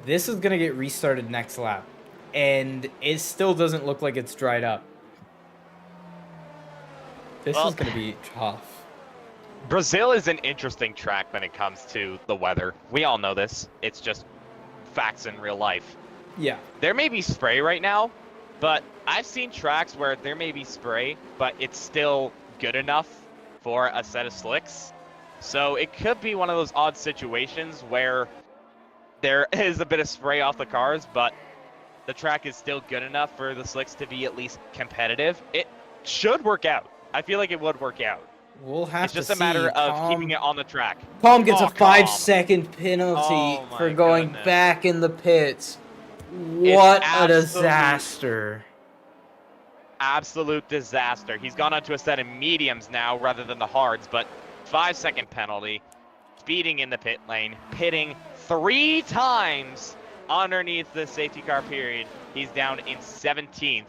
This is going to get restarted next lap, and it still doesn't look like it's dried up. This is going to be tough. Brazil is an interesting track when it comes to the weather. We all know this. It's just facts in real life. Yeah. There may be spray right now, but I've seen tracks where there may be spray, but it's still good enough for a set of slicks. So it could be one of those odd situations where there is a bit of spray off the cars, but the track is still good enough for the slicks to be at least competitive. It should work out. I feel like it would work out. We'll have to see. It's just a matter of keeping it on the track. Calm gets a 5-second penalty for going back in the pits. What a disaster. Absolute disaster. He's gone onto a set of mediums now rather than the hards, but 5-second penalty. Speeding in the pit lane. Pitting 3 times underneath the safety car period. He's down in 17th,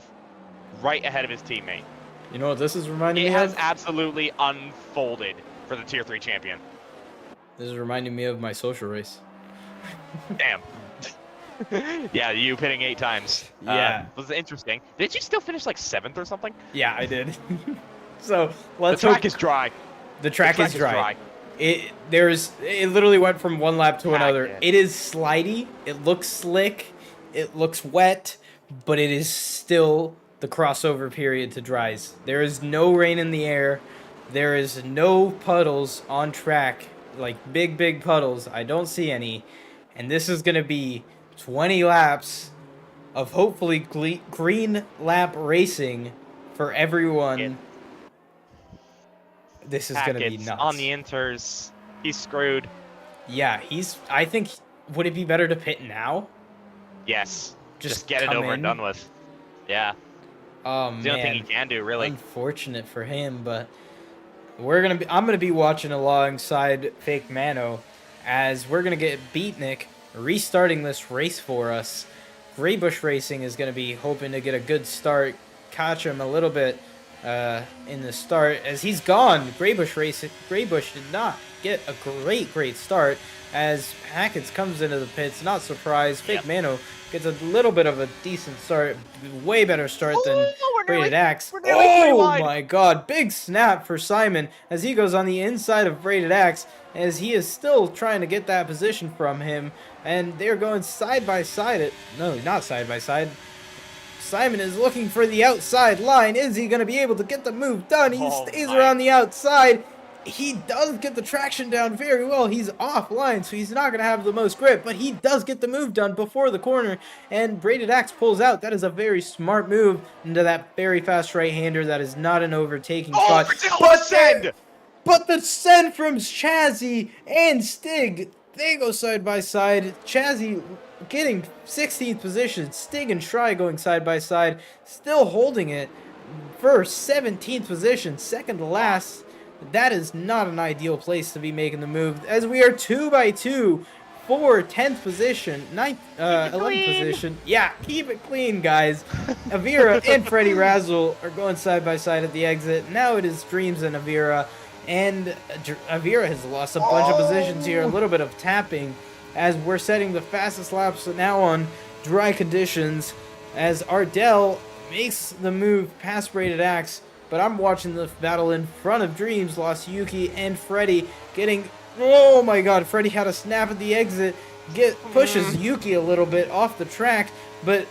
right ahead of his teammate. You know what this is reminding me of? It has absolutely unfolded for the Tier 3 champion. This is reminding me of my social race. Damn. Yeah, you pitting 8 times. Yeah. Was interesting. Did you still finish like 7th or something? Yeah, I did. So let's The track is dry. The track is dry. It literally went from one lap to another. It is slidey. It looks slick. It looks wet, but it is still the crossover period to dries. There is no rain in the air. There is no puddles on track, like big puddles. I don't see any. And this is going to be 20 laps of hopefully green lap racing for everyone. This is going to be nuts. On the Inters, he's screwed. Yeah, I think, would it be better to pit now? Yes. Just get it over and done with. Yeah. Oh, man. The only thing he can do, really. Unfortunate for him, but I'm gonna be watching alongside Fake Mano as we're gonna get Beatnik restarting this race for us. Graybush Racing is gonna be hoping to get a good start, catch him a little bit in the start as he's gone. Graybush did not get a great start as Hackett comes into the pits. Not surprised. Fake Mano gets a little bit of a decent start. Way better start than Braided Axe. Oh my god. Big snap for Simon as he goes on the inside of Braided Axe as he is still trying to get that position from him. And they're going side by side. No, not side by side. Simon is looking for the outside line. Is he going to be able to get the move done? He stays around the outside. He does get the traction down very well. He's offline, so he's not going to have the most grip, but he does get the move done before the corner, and Braided Axe pulls out. That is a very smart move into that very fast right-hander. That is not an overtaking spot. But the send from Chazzy and Stig, they go side by side. Chazzy getting 16th position. Stig and Try going side by side, still holding it for 17th position, second to last. That is not an ideal place to be making the move, as we are 2 by 2 for 10th position, 11th position. Yeah, keep it clean, guys. Avira and Freddy Razzle are going side by side at the exit. Now it is Dreams and Avira, and Avira has lost a bunch of positions here. A little bit of tapping as we're setting the fastest laps now on dry conditions, as Ardell makes the move past Braided Axe. But I'm watching the battle in front of Dreams. Lost Yuki and Freddy getting... Oh my god, Freddy had a snap at the exit. Pushes Yuki a little bit off the track. But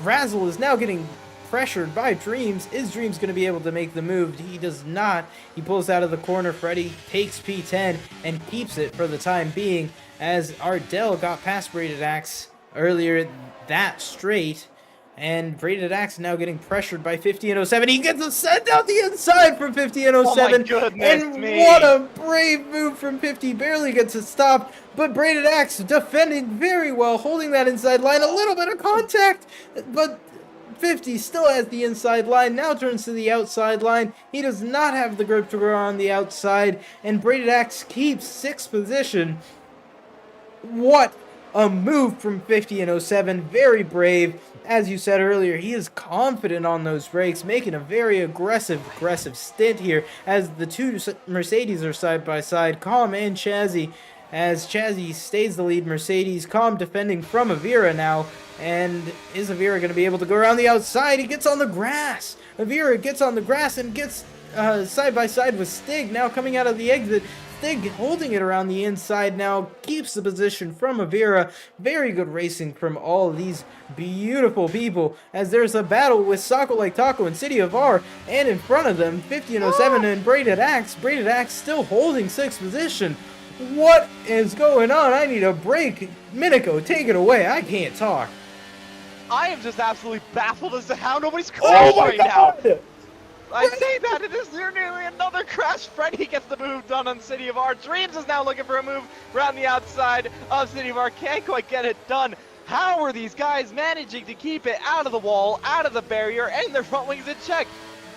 Razzle is now getting pressured by Dreams. Is Dreams going to be able to make the move? He does not. He pulls out of the corner. Freddy takes P10 and keeps it for the time being, as Ardell got past Braided Axe earlier that straight. And Braided Axe now getting pressured by 50 and 07. He gets a send out the inside from 50 and 07. Oh my goodness me. What a brave move from 50. Barely gets it stopped. But Braided Axe defending very well, holding that inside line. A little bit of contact. But 50 still has the inside line. Now turns to the outside line. He does not have the grip to go on the outside. And Braided Axe keeps 6th position. What a move from 50 and 07. Very brave. As you said earlier, he is confident on those brakes, making a very aggressive stint here, as the two Mercedes are side by side, Calm and Chazzy, as Chazzy stays the lead. Mercedes, Calm defending from Avira now, and is Avira going to be able to go around the outside? He gets on the grass. Avira gets on the grass and gets side by side with Stig, now coming out of the exit. Stig holding it around the inside now, keeps the position from Avira. Very good racing from all of these beautiful people, as there's a battle with Sako Like Taco and City of R, and in front of them, 50 and 07 and Braided Axe. Braided Axe still holding 6th position. What is going on? I need a break. Miniko, take it away. I can't talk. I am just absolutely baffled as to how nobody's crashed right now. I say that it is nearly another crash. Freddy gets the move done on City of R. Dreams is now looking for a move around the outside of City of R. Can't quite get it done. How are these guys managing to keep it out of the wall, out of the barrier, and their front wings in check?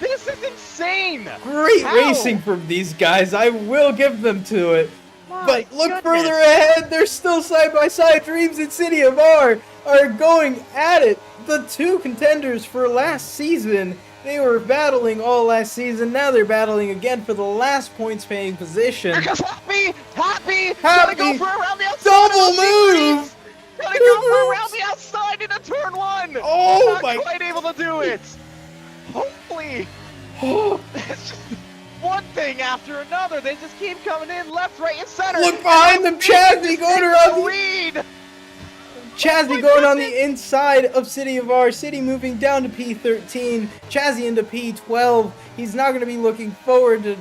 This is insane. Great racing from these guys. I will give them to it. But look further ahead. They're still side by side. Dreams and City of R are going at it. The two contenders for last season. They were battling all last season. Now they're battling again for the last points-paying position. Because Happy, gotta go for around the outside. Double move. Gotta go for around the outside into turn 1. Oh my! Not quite able to do it. Holy! It's just one thing after another. They just keep coming in left, right, and center. Look behind them, Chazzy going around the lead. Chazzy going on the inside of City of R. City moving down to P13. Chazzy into P12. He's not going to be looking forward to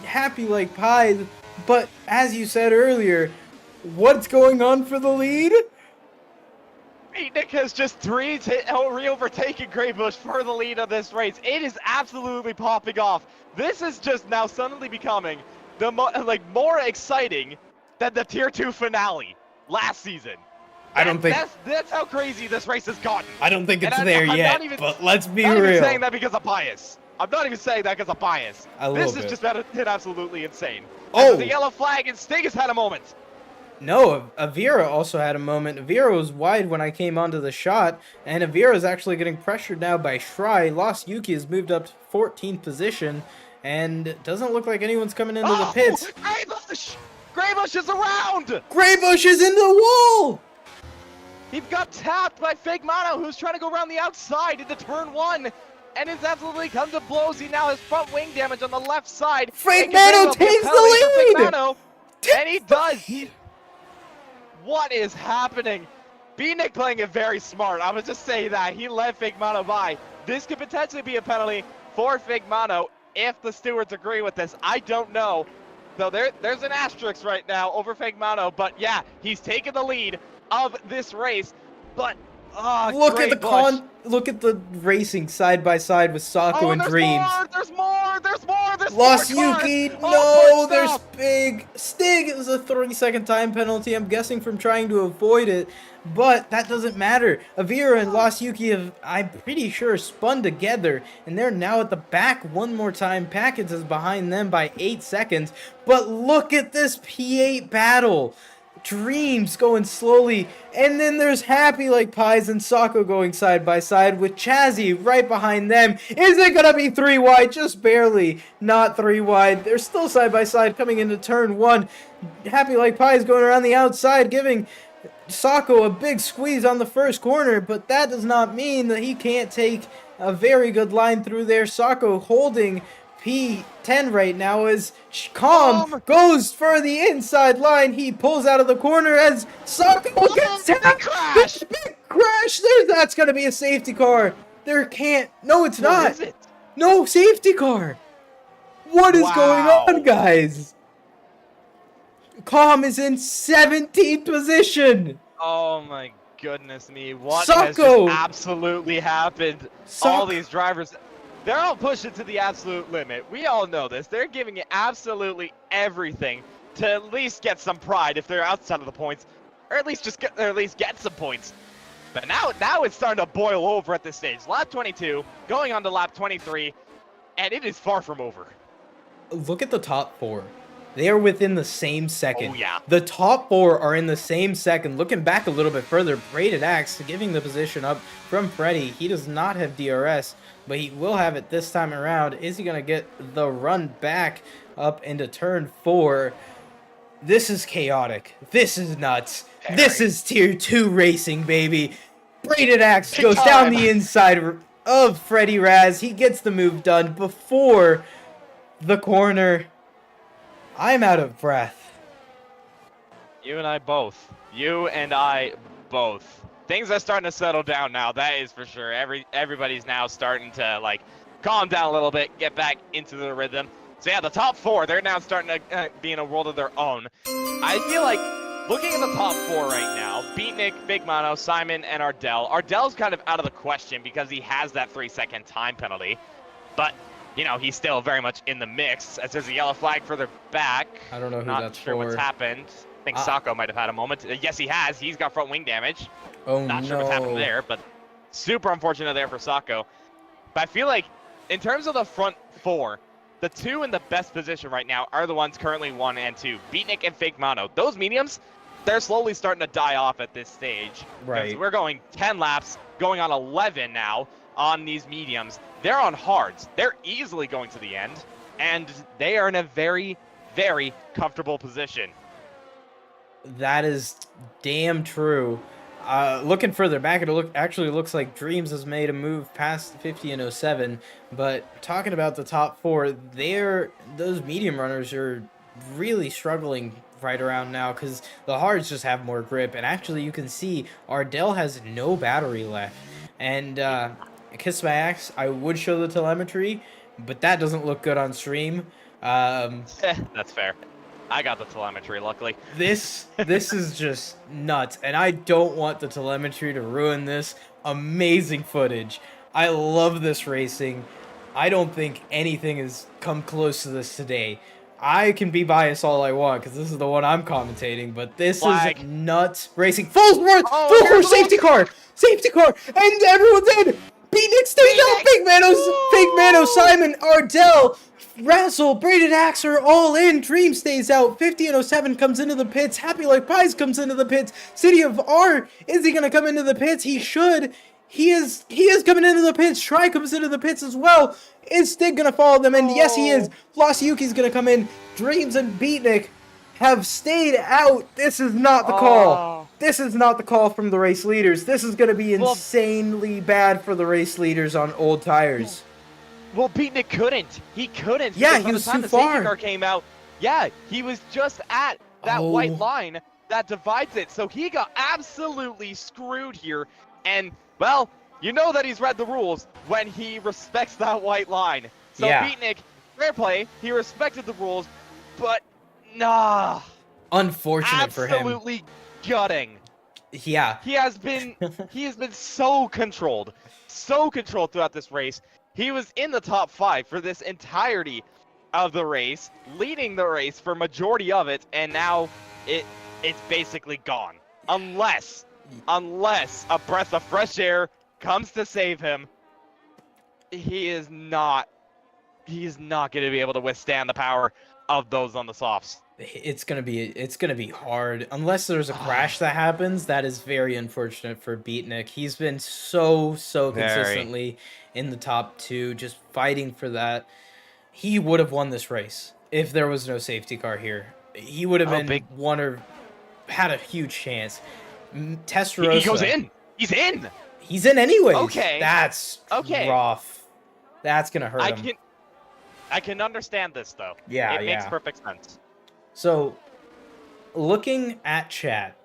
Happy Like Pies. But as you said earlier, what's going on for the lead? Nick has just re-overtaken Graybush for the lead of this race. It is absolutely popping off. This is just now suddenly becoming the more exciting than the Tier 2 finale last season. I don't think that's how crazy this race has gotten. I don't think it's there yet, but let's be real. I'm not even saying that because of bias. I'm not even saying that because of bias. This is just been absolutely insane. Oh, the yellow flag, and Stig has had a moment. No, Avira also had a moment. Avira was wide when I came onto the shot, and Avira is actually getting pressured now by Shry. Lost Yuki has moved up to 14th position, and it doesn't look like anyone's coming into the pits. Graybush! Graybush is around! Graybush is in the wall! He got tapped by Fake Mono, who's trying to go around the outside into turn 1. And it's absolutely come to blows. He now has front wing damage on the left side. Fake Mono takes the lead! And he does! What is happening? B-Nick playing it very smart. I would just say that. He let Fake Mono by. This could potentially be a penalty for Fake Mono if the stewards agree with this. I don't know. So there's an asterisk right now over Fake Mono. But yeah, he's taken the lead of this race. But look at the racing side by side with Sako and Dreams. There's more. Lost Yuki. No, there's Big Stig. It was a 30-second time penalty. I'm guessing from trying to avoid it, but that doesn't matter. Avira and Lost Yuki have, I'm pretty sure, spun together, and they're now at the back one more time. Packets is behind them by 8 seconds, but look at this P8 battle. Dreams going slowly, and then there's Happy Like Pies and Sako going side by side with Chazzy right behind them. Is it gonna be 3 wide? Just barely not 3 wide. They're still side by side coming into turn 1. Happy Like Pies going around the outside, giving Sako a big squeeze on the first corner, but that does not mean that he can't take a very good line through there. Sako holding P10 right now as Calm goes for the inside line. He pulls out of the corner as Sako gets tapped. Big crash. That's going to be a safety car. No, it's not. Is it? No safety car. What is going on, guys? Calm is in 17th position. Oh my goodness me. What has just absolutely happened? All these drivers, they're all pushing to the absolute limit. We all know this. They're giving it absolutely everything to at least get some pride if they're outside of the points, or at least get some points. But now it's starting to boil over at this stage. Lap 22, going on to lap 23, and it is far from over. Look at the top 4. They are within the same second. Oh, yeah. The top 4 are in the same second. Looking back a little bit further, Braided Axe giving the position up from Freddy. He does not have DRS, but he will have it this time around. Is he going to get the run back up into turn 4? This is chaotic. This is nuts. This is tier 2 racing, baby. Braided Axe goes down the inside of Freddy Raz. He gets the move done before the corner. I'm out of breath. You and I both. Things are starting to settle down now, that is for sure. Everybody's now starting to, like, calm down a little bit, get back into the rhythm. So yeah, the top 4, they're now starting to be in a world of their own. I feel like, looking at the top 4 right now, Beatnik, Big Mono, Simon, and Ardell. Ardell's kind of out of the question because he has that 3-second time penalty. But you know, he's still very much in the mix, as there's a yellow flag further back. I don't know who Not that's sure for. what's happened. I think Sako might have had a moment. Yes, he has. He's got front wing damage. Oh, Not sure what's happened there, but super unfortunate there for Sako. But I feel like, in terms of the front 4, the 2 in the best position right now are the ones currently 1 and 2. Beatnik and Fake Mono. Those mediums, they're slowly starting to die off at this stage. Right. We're going 10 laps, going on 11 now on these mediums. They're on hards. They're easily going to the end, and they are in a very, very comfortable position. That is damn true. Looking further back, actually looks like Dreams has made a move past 50 and 07, but talking about the top 4, those medium runners are really struggling right around now because the hards just have more grip, and actually you can see Ardell has no battery left, and Kiss My Axe, I would show the telemetry, but that doesn't look good on stream. That's fair. I got the telemetry, luckily. This is just nuts, and I don't want the telemetry to ruin this amazing footage. I love this racing. I don't think anything has come close to this today. I can be biased all I want because this is the one I'm commentating, but this is nuts racing. Full force safety car, and everyone's in. Beatnik stays out. Big Mano, Simon, Ardell, Razzle, Braided Axe are all in. Dream stays out. 50 and 07 comes into the pits. Happy Like Pies comes into the pits. City of R, is he gonna come into the pits? He should. He is coming into the pits. Try comes into the pits as well. Is Stig gonna follow them in? Yes, he is. Flossy gonna come in. Dreams and Beatnik have stayed out. This is not the call. This is not the call from the race leaders. This is gonna be insanely bad for the race leaders on old tires. Well, Beatnik couldn't. He couldn't. Yeah, he was too far. Safety car came out. Yeah, he was just at that white line that divides it. So he got absolutely screwed here. And, well, you know that he's read the rules when he respects that white line. So Beatnik, fair play. He respected the rules, but nah. Unfortunate for him. Absolutely gutting. Yeah. He has been so controlled throughout this race. He was in the top 5 for this entirety of the race, leading the race for majority of it, and now it's basically gone. Unless a breath of fresh air comes to save him, he's not going to be able to withstand the power of those on the softs. It's gonna be hard unless there's a crash that happens. That is very unfortunate for Beatnik. He's been so consistently in the top 2, just fighting for that. He would have won this race if there was no safety car here. He would have been one or had a huge chance. Testarossa. He goes in. He's in. He's in anyways. Okay. That's rough. That's gonna hurt him. I can understand this though. Yeah, it makes perfect sense. So, looking at chat,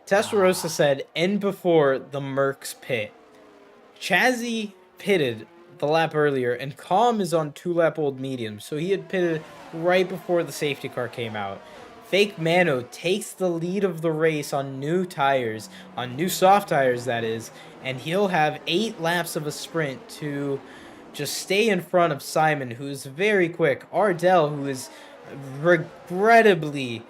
Testarossa said, end before the Mercs pit. Chazzy pitted the lap earlier, and Calm is on 2-lap old medium, so he had pitted right before the safety car came out. Fake Mano takes the lead of the race on new tires, on new soft tires that is, and he'll have 8 laps of a sprint to just stay in front of Simon, who's very quick. Ardell, who is undoubtedly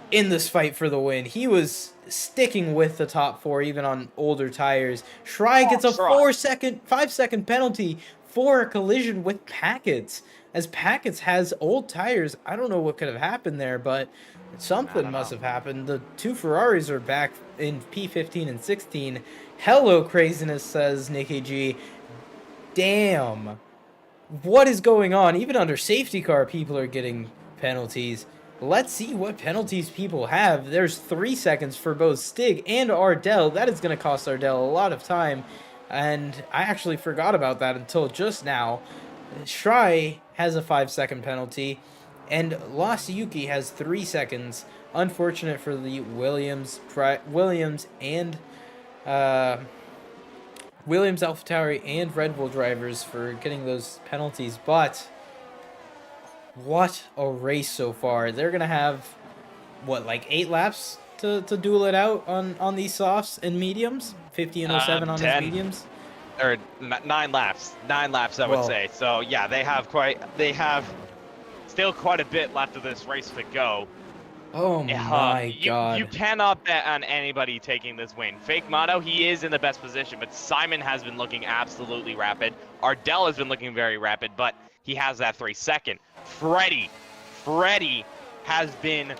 in this fight for the win. He was sticking with the top 4 even on older tires. Schrei gets a 5-second penalty for a collision with Packets, as Packets has old tires. I don't know what could have happened there, but something must have happened. The 2 Ferraris are back in P15 and 16. Hello craziness, says Nikki G. Damn. What is going on? Even under safety car, people are getting penalties. Let's see what penalties people have. There's 3 seconds for both Stig and Ardell. That is going to cost Ardell a lot of time. And I actually forgot about that until just now. Schrei has a 5-second penalty. And Lost-Yuki has 3 seconds. Unfortunate for the Williams and Williams, AlphaTauri, and Red Bull drivers for getting those penalties, but what a race so far. They're going to have, what, like 8 laps to duel it out on these softs and mediums? 50 and 07 on these mediums? Or 9 laps. 9 laps, I would say. So, yeah, they have still quite a bit left of this race to go. Oh my god. You cannot bet on anybody taking this win. Fake Mono, he is in the best position, but Simon has been looking absolutely rapid. Ardell has been looking very rapid, but he has that 3-second. Freddie has been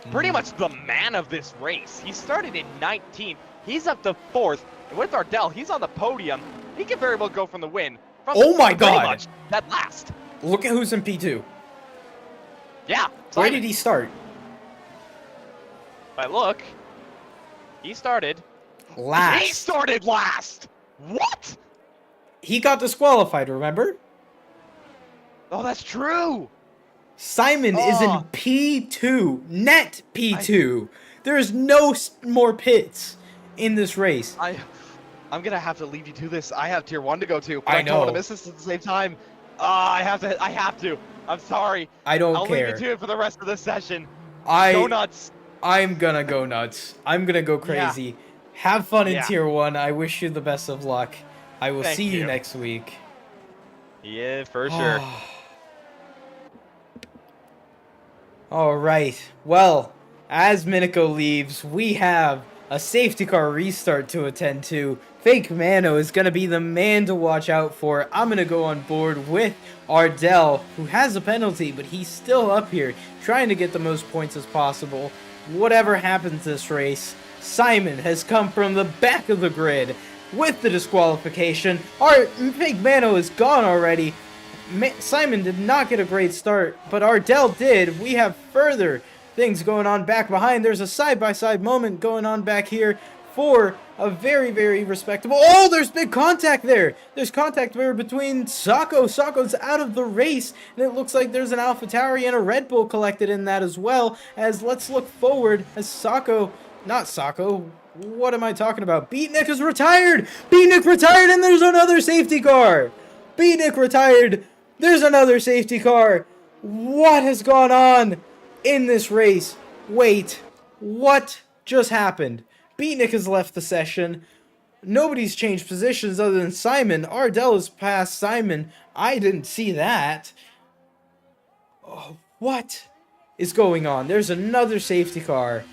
pretty much the man of this race. He started in 19th. He's up to 4th. And with Ardell, he's on the podium. He could very well go from the win. Oh my god. That last. Look at who's in P2. Yeah. Where did he start? But look, he started last. He started last. What? He got disqualified, remember? Oh, that's true. Simon is in P2, net P2. There is no more pits in this race. I'm gonna have to leave you to this. I have tier 1 to go to. But I don't want to miss this at the same time. I have to. I'm sorry. I don't care. I'll leave you to it for the rest of the session. Go nuts. I'm gonna go nuts. I'm gonna go crazy. Yeah. Have fun in tier 1. I wish you the best of luck. I will see you next week. Yeah, for sure. All right. Well, as Miniko leaves, we have a safety car restart to attend to. Fake Mano is going to be the man to watch out for. I'm going to go on board with Ardell, who has a penalty, but he's still up here trying to get the most points as possible. Whatever happens this race, Simon has come from the back of the grid with the disqualification. Our Fake Mano is gone already. Simon did not get a great start, but Ardell did. We have further things going on back behind. There's a side-by-side moment going on back here for a very, very respectable... Oh, there's big contact there. There's contact there between Sako. Sako's out of the race, and it looks like there's an AlphaTauri and a Red Bull collected in that as well. As let's look forward as Sako... Not Sako. What am I talking about? Beatnik is retired. Beatnik retired, and there's another safety car. Beatnik retired. There's another safety car. What has gone on in this race? Wait, what just happened? Beatnik has left the session. Nobody's changed positions other than Simon. Ardell has passed Simon. I didn't see that. Oh, what is going on? There's another safety car.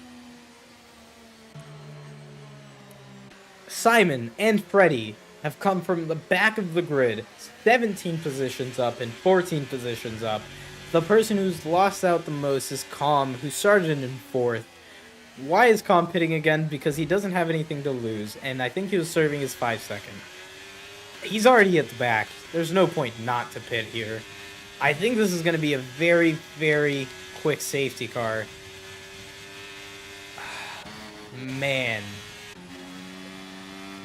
Simon and Freddy have come from the back of the grid, 17 positions up and 14 positions up. The person who's lost out the most is Calm, who started in 4th. Why is Calm pitting again? Because he doesn't have anything to lose, and I think he was serving his 5-second. He's already at the back. There's no point not to pit here. I think this is going to be a very, very quick safety car. Man.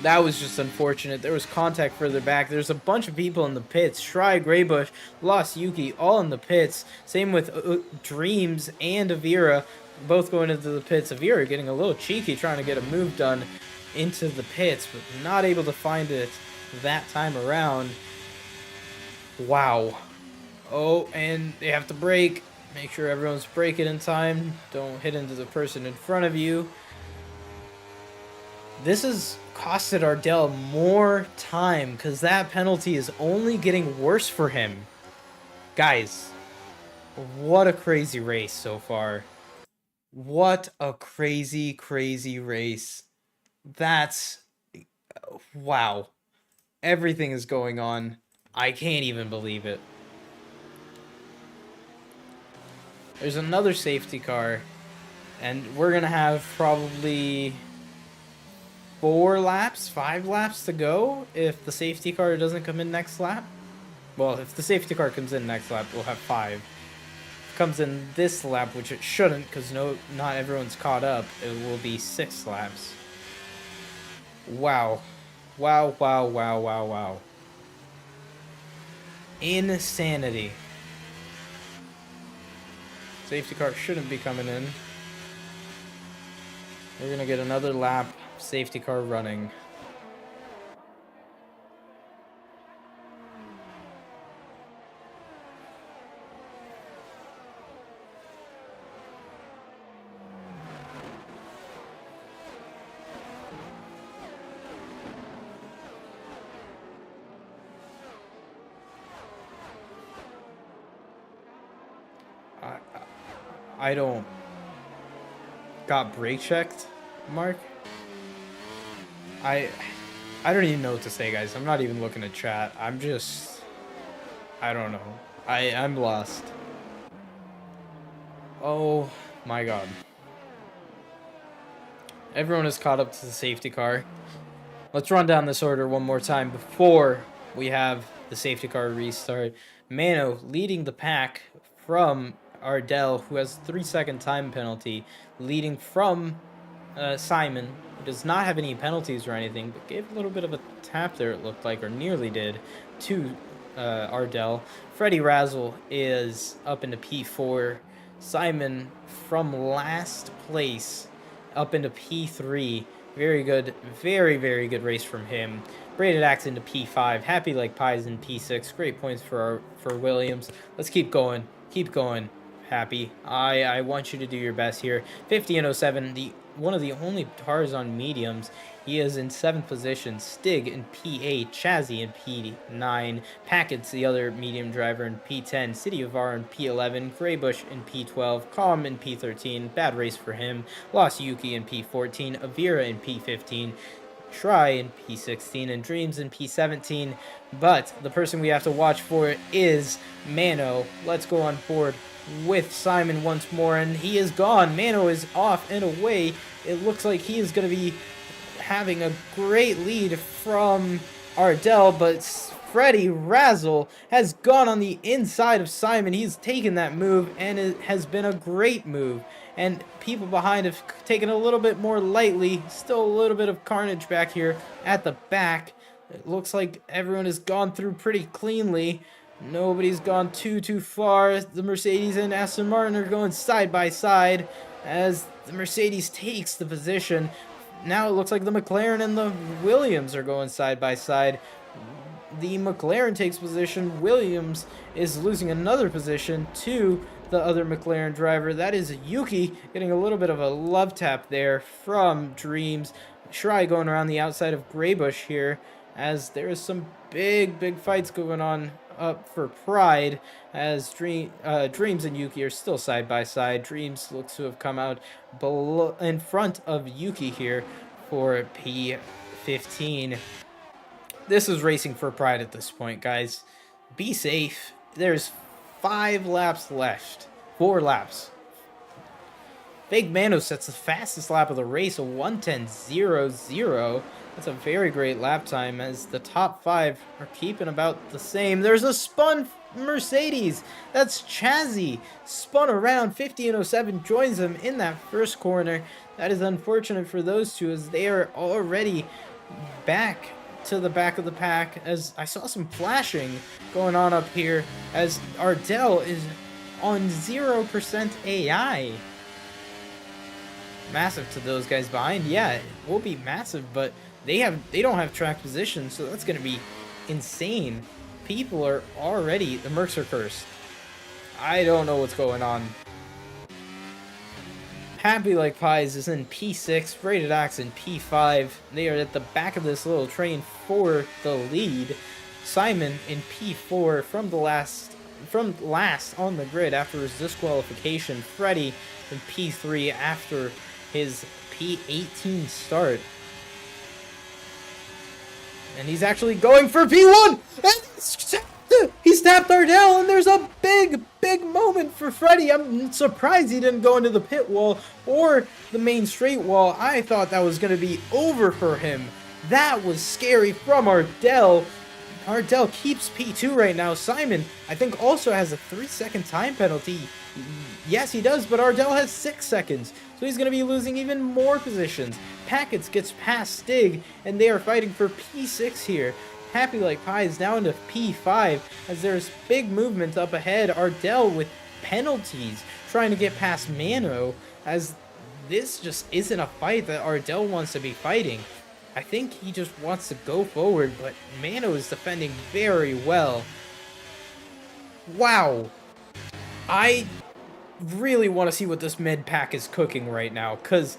That was just unfortunate. There was contact further back. There's a bunch of people in the pits. Shry, Greybush, Lost Yuki, all in the pits. Same with Dreams and Avira, both going into the pits. Avira getting a little cheeky, trying to get a move done into the pits, but not able to find it that time around. Wow. Oh, and they have to brake. Make sure everyone's braking in time. Don't hit into the person in front of you. This has costed Ardell more time because that penalty is only getting worse for him. Guys, what a crazy race so far. What a crazy, crazy race. That's... wow. Everything is going on. I can't even believe it. There's another safety car, and we're going to have probably 4 laps, 5 laps to go if the safety car doesn't come in next lap. Well, if the safety car comes in next lap, we'll have 5. If it comes in this lap, which it shouldn't because not everyone's caught up, it will be 6 laps. Wow. Wow, wow, wow, wow, wow. Insanity. Safety car shouldn't be coming in. We're going to get another lap. Safety car running. I don't... Got brake checked, Mark? I don't even know what to say, guys. I'm not even looking at chat. I'm just... I don't know. I'm lost. Oh my god. Everyone is caught up to the safety car. Let's run down this order one more time before we have the safety car restart. Mano leading the pack from Ardell, who has a 3-second time penalty, leading from Simon, who does not have any penalties or anything, but gave a little bit of a tap there, it looked like, or nearly did, to Ardell. Freddy Razzle is up into P4. Simon from last place up into P3. Very good, very, very good race from him. Braided Axe into P5. Happy Like Pies in P6. Great points for Williams. Let's keep going. Keep going. Happy. I want you to do your best here. 50 and 07. The one of the only cars on mediums. He is in 7th position. Stig in P8, Chazzy in P9, Packett's the other medium driver in P10, City of R in P11, Graybush in P12, Calm in P13, bad race for him, Lost Yuki in P14, Avira in P15, Try in P16, and Dreams in P17. But the person we have to watch for is Mano. Let's go on board with Simon once more, and he is gone. Mano is off and away. It looks like he is going to be having a great lead from Ardell, but Freddy Razzle has gone on the inside of Simon. He's taken that move, and it has been a great move. And people behind have taken a little bit more lightly. Still a little bit of carnage back here at the back. It looks like everyone has gone through pretty cleanly. Nobody's gone too far. The Mercedes and Aston Martin are going side by side as the Mercedes takes the position. Now it looks like the McLaren and the Williams are going side by side. The McLaren takes position. Williams is losing another position to the other McLaren driver. That is Yuki getting a little bit of a love tap there from Dreams. Shry going around the outside of Graybush here as there is some big fights going on up for Pride as Dreams and Yuki are still side by side. Dreams looks to have come out in front of Yuki here for P15. This is racing for Pride at this point, guys. Be safe. There's 5 laps left. 4 laps. Big Mano sets the fastest lap of the race, a 1:10.00. That's a very great lap time as the top 5 are keeping about the same. There's a spun Mercedes. That's Chazzy. Spun around. 50:07 joins him in that first corner. That is unfortunate for those two as they are already back to the back of the pack, as I saw some flashing going on up here as Ardell is on 0% AI. Massive to those guys behind. Yeah, it will be massive, but they don't have track position, so that's going to be insane. People are already, the Mercs are cursed. I don't know what's going on. Happy Like Pies is in P6, Braided Axe in P5. They are at the back of this little train for the lead. Simon in P4 from last on the grid after his disqualification. Freddy in P3 after his P18 start. And he's actually going for P1! And he's tapped Ardell, and there's a big moment for Freddy. I'm surprised he didn't go into the pit wall or the main straight wall. I thought that was going to be over for him. That was scary from Ardell. Ardell keeps P2 right now. Simon, I think, also has a 3-second time penalty. Yes, he does, but Ardell has 6 seconds. So he's going to be losing even more positions. Packets gets past Stig, and they are fighting for P6 here. Happy Like Pies now into P5 as there's big movement up ahead. Ardell with penalties trying to get past Mano as this just isn't a fight that Ardell wants to be fighting. I think he just wants to go forward, but Mano is defending very well. Wow. I really want to see what this mid pack is cooking right now, because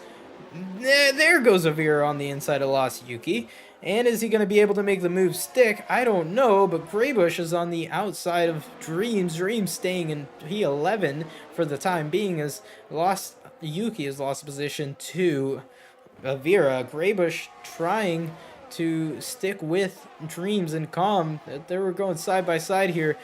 there goes Avira on the inside of Lost Yuki. And is he going to be able to make the move stick? I don't know, but Graybush is on the outside of Dreams. Dreams staying in P11 for the time being as Yuki has lost position to Avira. Graybush trying to stick with Dreams and Calm. They were going side by side here.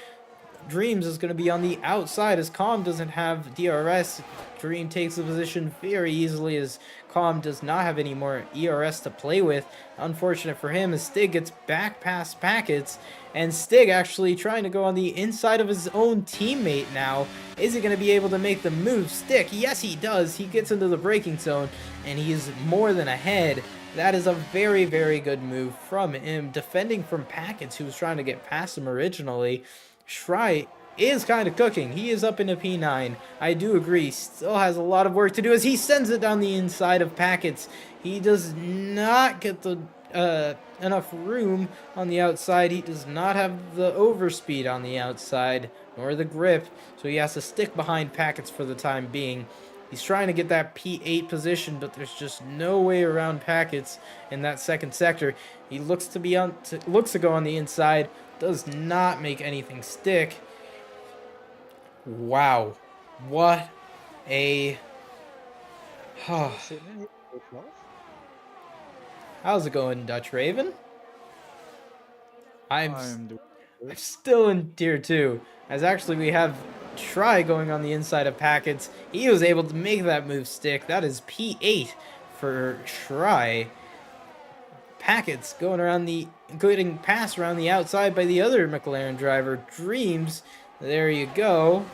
Dreams is going to be on the outside as Calm doesn't have DRS. Dream takes the position very easily as Calm does not have any more ERS to play with. Unfortunate for him as Stig gets back past Packets, and Stig actually trying to go on the inside of his own teammate now. Is he going to be able to make the move stick? Yes, he does. He gets into the braking zone, and he is more than ahead. That is a very good move from him, defending from Packets, who was trying to get past him originally. Shry is kind of cooking. He is up into P9. I do agree. Still has a lot of work to do as he sends it down the inside of Packets. He does not get the enough room on the outside. He does not have the overspeed on the outside, nor the grip. So he has to stick behind Packets for the time being. He's trying to get that P8 position, but there's just no way around Packets in that second sector. He looks to go on the inside, does not make anything stick. Wow, what a how's it going, Dutch Raven? I'm still in tier 2, as actually we have Try going on the inside of Packets. He was able to make that move stick. That is P8 for Try. Packets getting passed around the outside by the other McLaren driver, Dreams. There you go.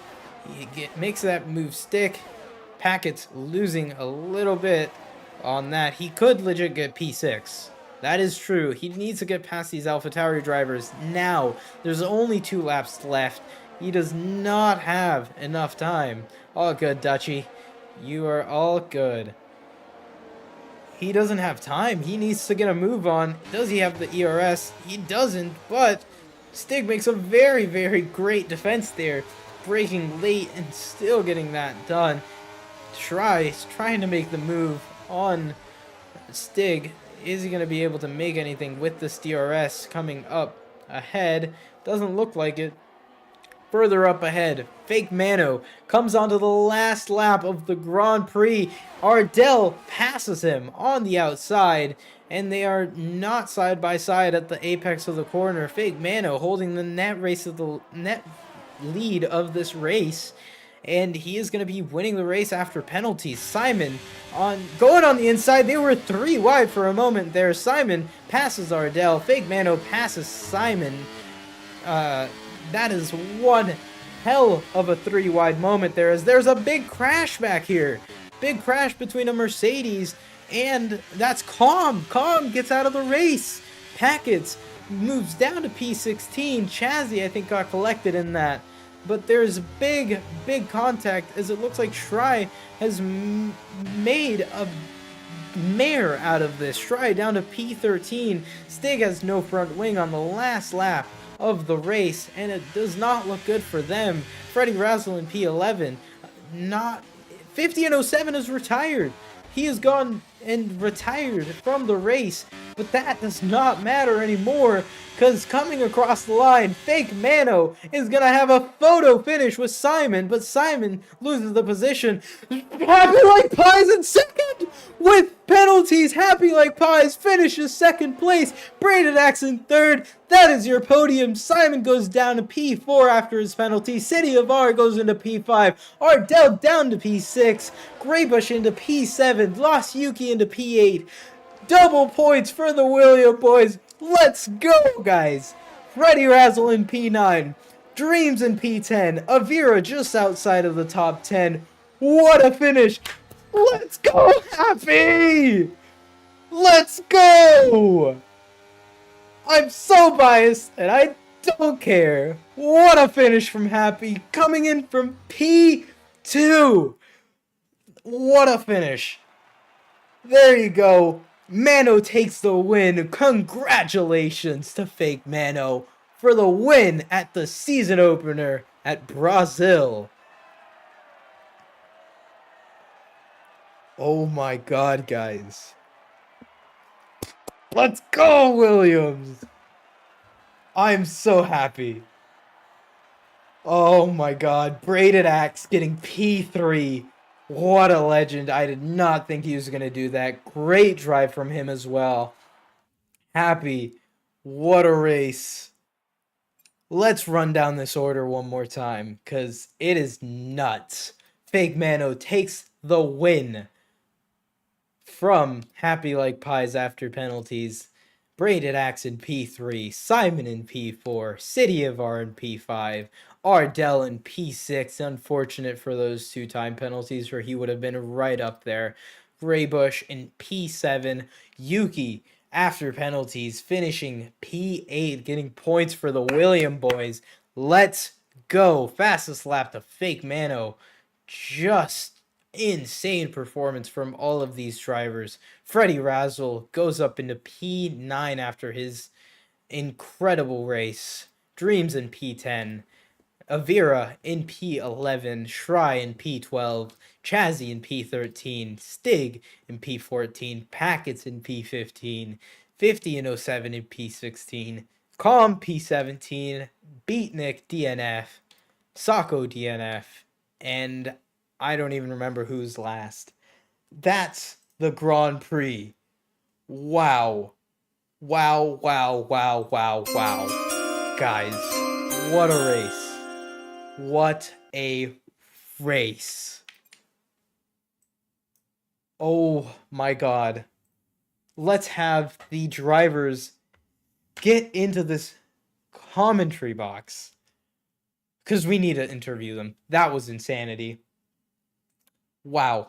He makes that move stick. Packets losing a little bit on that. He could legit get P6. That is true. He needs to get past these AlphaTauri drivers now. There's only 2 laps left. He does not have enough time. All good, Dutchy. You are all good. He doesn't have time. He needs to get a move on. Does he have the ERS? He doesn't, but Stig makes a very, very great defense there. Braking late and still getting that done. Trying to make the move on Stig. Is he going to be able to make anything with this DRS coming up ahead? Doesn't look like it. Further up ahead, Fake Mano comes onto the last lap of the Grand Prix. Ardell passes him on the outside, and they are not side by side at the apex of the corner. Fake Mano holding the net lead of this race, and he is going to be winning the race after penalties. Simon going on the inside. They were 3 wide for a moment there. Simon passes Ardell. Fake Mano passes Simon. That is one hell of a 3 wide moment there, as there's a big crash back here. Big crash between a Mercedes, and that's Calm. Calm gets out of the race. Packets moves down to P16. Chazzy, I think, got collected in that. But there's big contact, as it looks like Try has made a mare out of this. Try down to P13. Stig has no front wing on the last lap of the race, and it does not look good for them. Freddie Razzle in P11. 50 and 07 is retired. He has gone and retired from the race, but that does not matter anymore, because coming across the line, Fake Mano is going to have a photo finish with Simon, but Simon loses the position. Happy Like Pies in second! With penalties, Happy Like Pies finishes second place. Braided Axe in third. That is your podium. Simon goes down to P4 after his penalty. City of R goes into P5. Ardell down to P6. Graybush into P7. Lost Yuki into P8. Double points for the William boys. Let's go, guys. Freddie Razzle in P9. Dreams in P10. Avira just outside of the top 10. What a finish. Let's go, Happy! Let's go! I'm so biased, and I don't care. What a finish from Happy, coming in from P2. What a finish. There you go. Mano takes the win. Congratulations to Fake Mano for the win at the season opener at Brazil. Oh my god, guys. Let's go, Williams! I'm so happy. Oh my god. Braided Axe getting P3. What a legend. I did not think he was going to do that. Great drive from him as well. Happy. What a race. Let's run down this order one more time, because it is nuts. Fake Mano takes the win from Happy Like Pies after penalties. Braided Axe in P3, Simon in P4, City of R in P5, Ardell in P6. Unfortunate for those 2 time penalties, where he would have been right up there. Graybush in P7, Yuki after penalties finishing P8, getting points for the William boys. Let's go. Fastest lap to Fake Mano. Just insane performance from all of these drivers. Freddie Razzle goes up into P9 after his incredible race. Dreams in P10. Avira in P11, Shry in P12, Chazzy in P13, Stig in P14, Packets in P15, 50 and 07 in P16, Calm P17, Beatnik DNF, Sako DNF, and I don't even remember who's last. That's the Grand Prix. Wow. Wow, wow, wow, wow, wow. Guys, what a race. What a race. Oh my god. Let's have the drivers get into this commentary box. Because we need to interview them. That was insanity. Wow.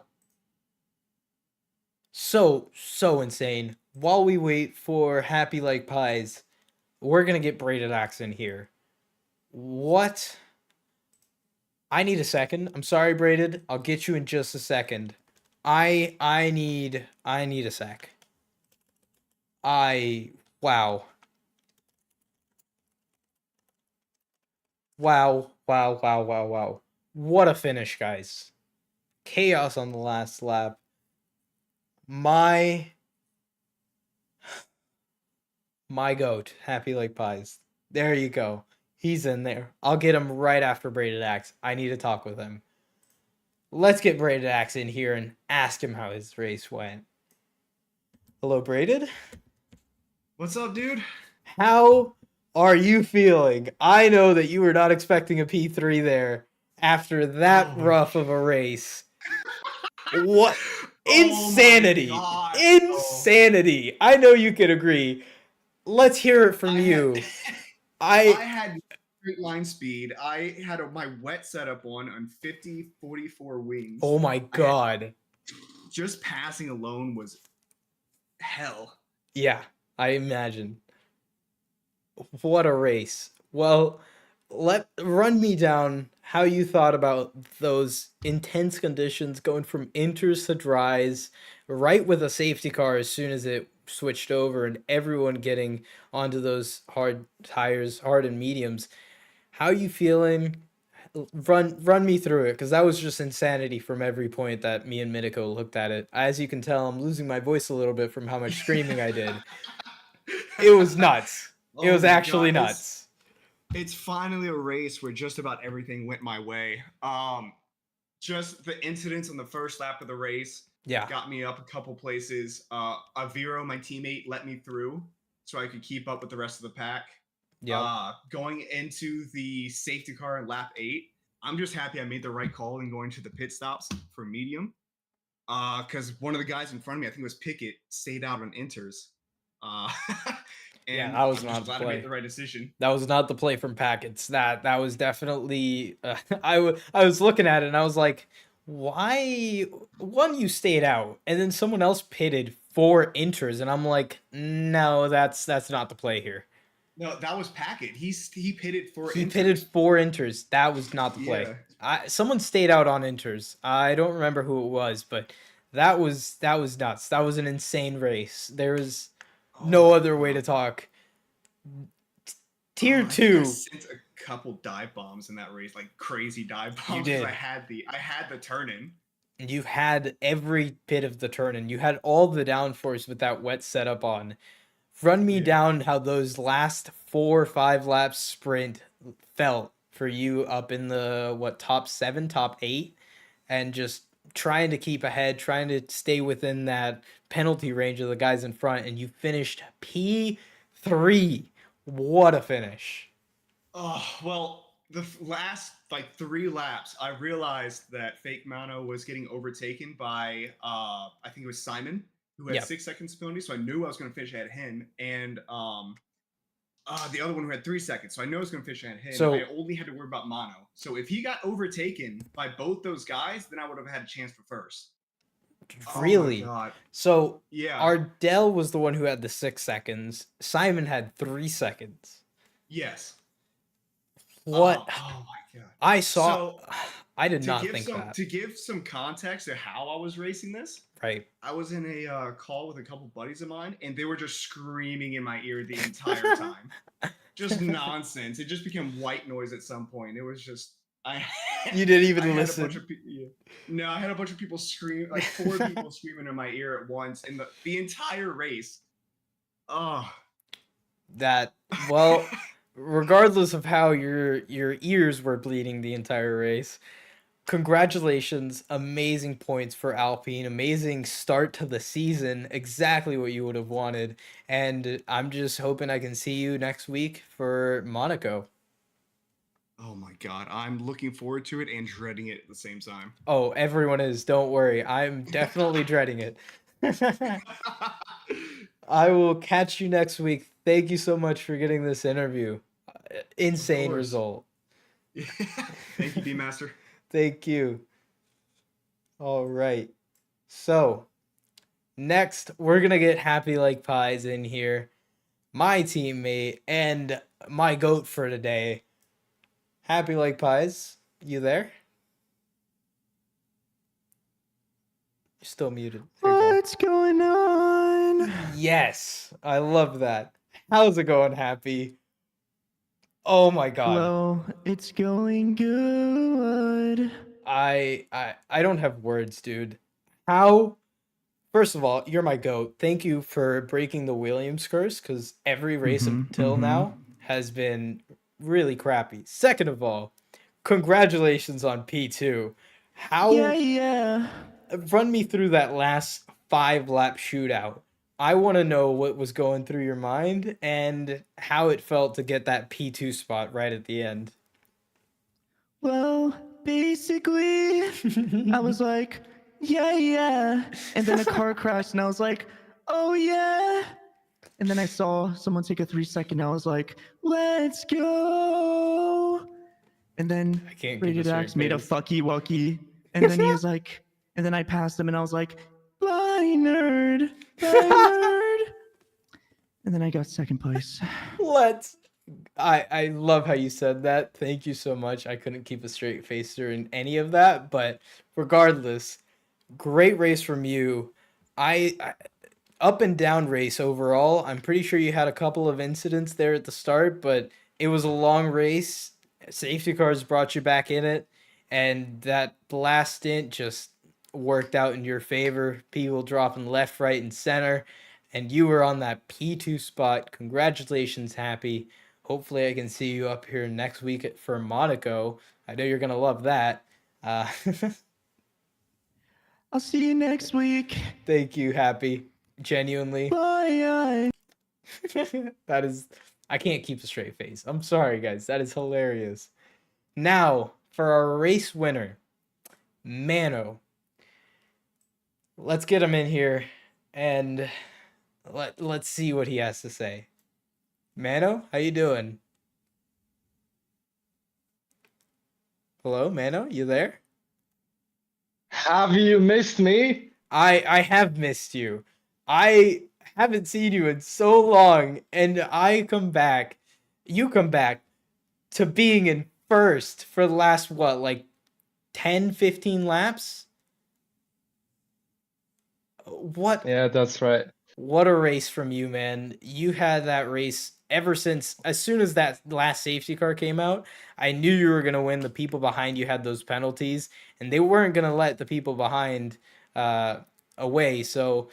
So insane. While we wait for Happy Like Pies, we're going to get Braided Axe in here. What? I need a second. I'm sorry, Braided. I'll get you in just a second. I need a sec. Wow. Wow. Wow, wow, wow, wow. What a finish, guys. Chaos on the last lap. My goat, Happy Like Pies. There you go. He's in there. I'll get him right after Braided Axe. I need to talk with him. Let's get Braided Axe in here and ask him how his race went. Hello, Braided? What's up, dude? How are you feeling? I know that you were not expecting a P3 there after that rough of a race. What? Insanity! Insanity! I know you can agree. Let's hear it from you. I had straight line speed. I had my wet setup on 50-44 wings. Oh my god. Just passing alone was hell. Yeah, I imagine. What a race. Well, run me down how you thought about those intense conditions going from inters to dries, right with a safety car as soon as it switched over and everyone getting onto those hard tires, hard and mediums. How are you feeling? Run me through it, because that was just insanity from every point that me and Miniko looked at it. As you can tell, I'm losing my voice a little bit from how much screaming I did. It was nuts. It was actually nuts. It's finally a race where just about everything went my way. Just the incidents on the first lap of the race got me up a couple places. Aviro, my teammate, let me through so I could keep up with the rest of the pack. Going into the safety car in lap 8, I'm just happy I made the right call in going to the pit stops for medium. Because one of the guys in front of me, I think it was Pickett, stayed out on inters. And that was not the play. I made the right decision. That was not the play from Packets. That was definitely. I was looking at it and I was like, why? One, you stayed out, and then someone else pitted 4 inters, and I'm like, no, that's not the play here. No, that was Packett. He pitted 4 inters. He pitted 4 inters. That was not the play. Someone stayed out on inters. I don't remember who it was, but that was nuts. That was an insane race. There was no other way to talk. Tier 2. I sent a couple dive bombs in that race, like crazy dive bombs. You did. I had the turn in. You had every bit of the turn in. You had all the downforce with that wet setup on. Run me down how those last 4 or 5 laps sprint felt for you up in the top 7, top 8, and just trying to keep ahead, trying to stay within that penalty range of the guys in front, and you finished P3. What a finish. Oh, well, the last 3 laps, I realized that Fake Mano was getting overtaken by I think it was Simon, who had 6 seconds penalty, so I knew I was going to finish ahead of him, and the other one who had 3 seconds, so I knew I was going to finish ahead of him. So I only had to worry about Mano. So if he got overtaken by both those guys, then I would have had a chance for first. Really? Oh my God. So Ardell was the one who had the 6 seconds. Simon had 3 seconds. Yes. What? Oh my God. I saw. I did not think that. To give some context to how I was racing this, right? I was in a call with a couple buddies of mine, and they were just screaming in my ear the entire time. just nonsense. It just became white noise at some point. It was just You didn't even listen. No, I had a bunch of people scream, like 4 people screaming in my ear at once in the entire race. Oh. That, well, regardless of how your ears were bleeding the entire race, congratulations, amazing points for Alpine, amazing start to the season, exactly what you would have wanted, and I'm just hoping I can see you next week for Monaco. Oh my god, I'm looking forward to it and dreading it at the same time. Oh, everyone is, don't worry, I'm definitely dreading it. I will catch you next week. Thank you so much for getting this interview. Insane result. Thank you, DMaster. Thank you. All right. So, next, we're going to get Happy Like Pies in here. My teammate and my goat for today. Happy Like Pies, you there? You're still muted. What's going on? Yes, I love that. How's it going, Happy? Oh my god. Well, it's going good. I don't have words, dude. How? First of all, you're my goat. Thank you for breaking the Williams curse, because every race until now has been really crappy. Second of all, congratulations on P2. How? Yeah. Run me through that last 5-lap shootout. I want to know what was going through your mind and how it felt to get that P2 spot right at the end. Well, basically, I was like, yeah. And then a car crashed, and I was like, oh, yeah. And then I saw someone take a 3-second, and I was like, let's go. And then Rated X made a fucky wucky. And then he was like, and then I passed him, and I was like, bye, nerd. And then I got second place. I love how you said that. Thank you so much. I couldn't keep a straight face during any of that, but regardless, great race from you. I up and down race overall. I'm pretty sure you had a couple of incidents there at the start, but it was a long race. Safety cars brought you back in it, and that last stint just worked out in your favor. People dropping left, right, and center, and you were on that P2 spot. Congratulations, Happy. Hopefully I can see you up here next week for Monaco. I know you're going to love that. I'll see you next week. Thank you, Happy. Genuinely. Bye. That is... I can't keep a straight face. I'm sorry, guys. That is hilarious. Now, for our race winner, Mano. Let's get him in here, and let's see what he has to say. Mano, how you doing? Hello, Mano, you there? Have you missed me? I have missed you. I haven't seen you in so long, and you come back to being in first for the last, what, like 10, 15 laps? What? Yeah, that's right. What a race from you, man. You had that race ever since, as soon as that last safety car came out, I knew you were going to win. The people behind you had those penalties, and they weren't going to let the people behind away. So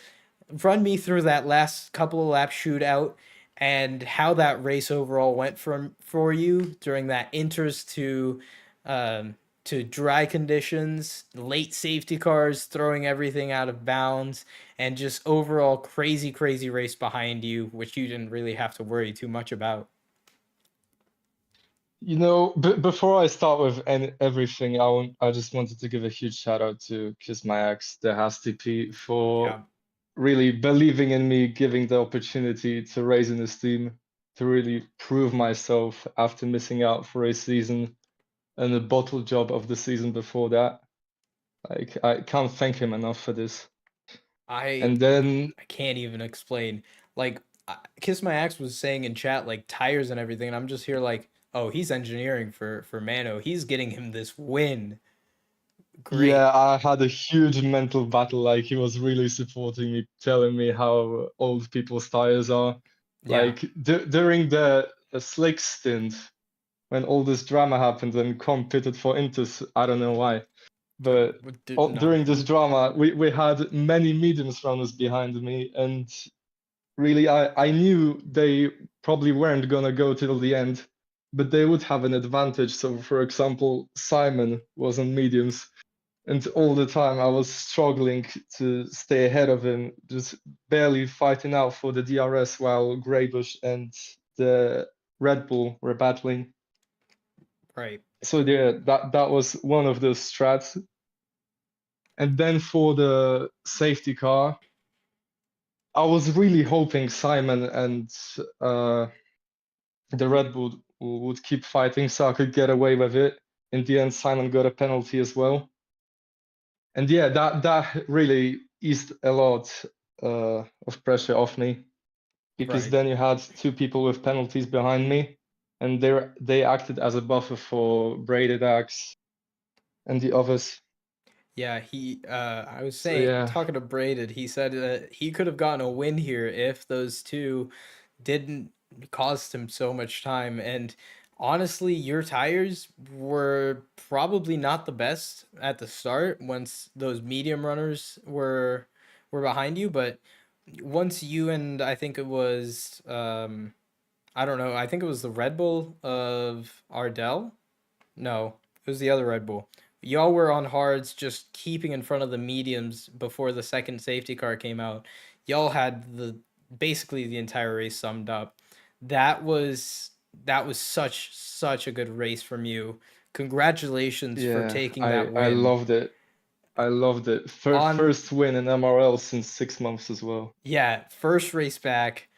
run me through that last couple of laps shootout and how that race overall went for you during that inters to dry conditions, late safety cars throwing everything out of bounds, and just overall crazy race behind you, which you didn't really have to worry too much about. You know, before I start with everything, I just wanted to give a huge shout out to Kiss My Ex, the HasTP, for really believing in me, giving the opportunity to race in this team, to really prove myself after missing out for a season and the bottle job of the season before that. Like, I can't thank him enough for this. I can't even explain. Like, Kiss My Axe was saying in chat, like, tires and everything, and I'm just here like, oh, he's engineering for Mano. He's getting him this win. Great. Yeah, I had a huge mental battle. Like, he was really supporting me, telling me how old people's tires are. Yeah. Like, during the a slick stint when all this drama happened and Com pitted for Inters. I don't know why. But during this drama, we had many mediums runners behind me, and really I knew they probably weren't gonna go till the end, but they would have an advantage. So for example, Simon was on mediums, and all the time I was struggling to stay ahead of him, just barely fighting out for the DRS while Greybush and the Red Bull were battling. Right. So yeah, that was one of the strats. And then for the safety car, I was really hoping Simon and the Red Bull would keep fighting so I could get away with it. In the end, Simon got a penalty as well. And yeah, that really eased a lot of pressure off me, because then you had two people with penalties behind me, and they acted as a buffer for Braided Axe and the others. Yeah, I was saying, talking to Braided, he said that he could have gotten a win here if those two didn't cost him so much time. And honestly, your tires were probably not the best at the start once those medium runners were behind you, but once you and I think it was I don't know, I think it was the Red Bull of Ardell. No, it was the other Red Bull. Y'all were on hards, just keeping in front of the mediums before the second safety car came out. Y'all had basically the entire race summed up. That was such a good race from you. Congratulations for taking that win. I loved it. I loved it. First win in MRL since 6 months as well. Yeah, first race back.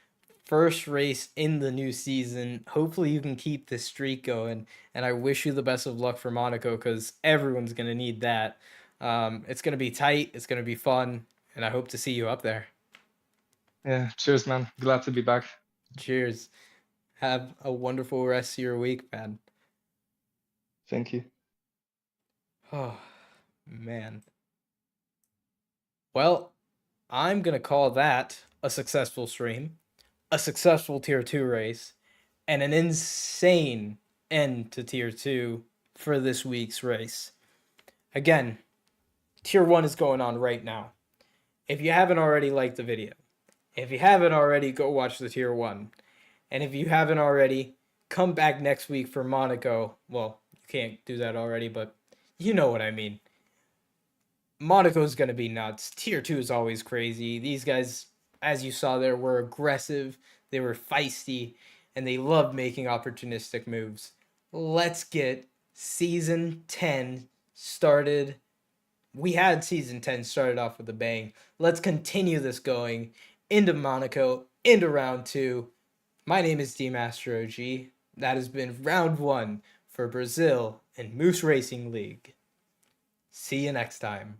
First race in the new season. Hopefully you can keep this streak going, and I wish you the best of luck for Monaco, because everyone's going to need that. It's going to be tight, it's going to be fun, and I hope to see you up there. Yeah, cheers, man. Glad to be back. Cheers. Have a wonderful rest of your week, man. Thank you. Oh, man. Well, I'm going to call that a successful stream, a successful Tier 2 race, and an insane end to Tier 2 for this week's race. Again, Tier 1 is going on right now. If you haven't already, liked the video. If you haven't already, go watch the Tier 1. And if you haven't already, come back next week for Monaco. Well, you can't do that already, but you know what I mean. Monaco's going to be nuts. Tier 2 is always crazy. These guys, as you saw there, were aggressive. They were feisty, and they love making opportunistic moves. Let's get Season 10 started. We had Season 10 started off with a bang. Let's continue this going into Monaco, into Round 2. My name is DMasterOG. That has been Round 1 for Brazil and Moose Racing League. See you next time.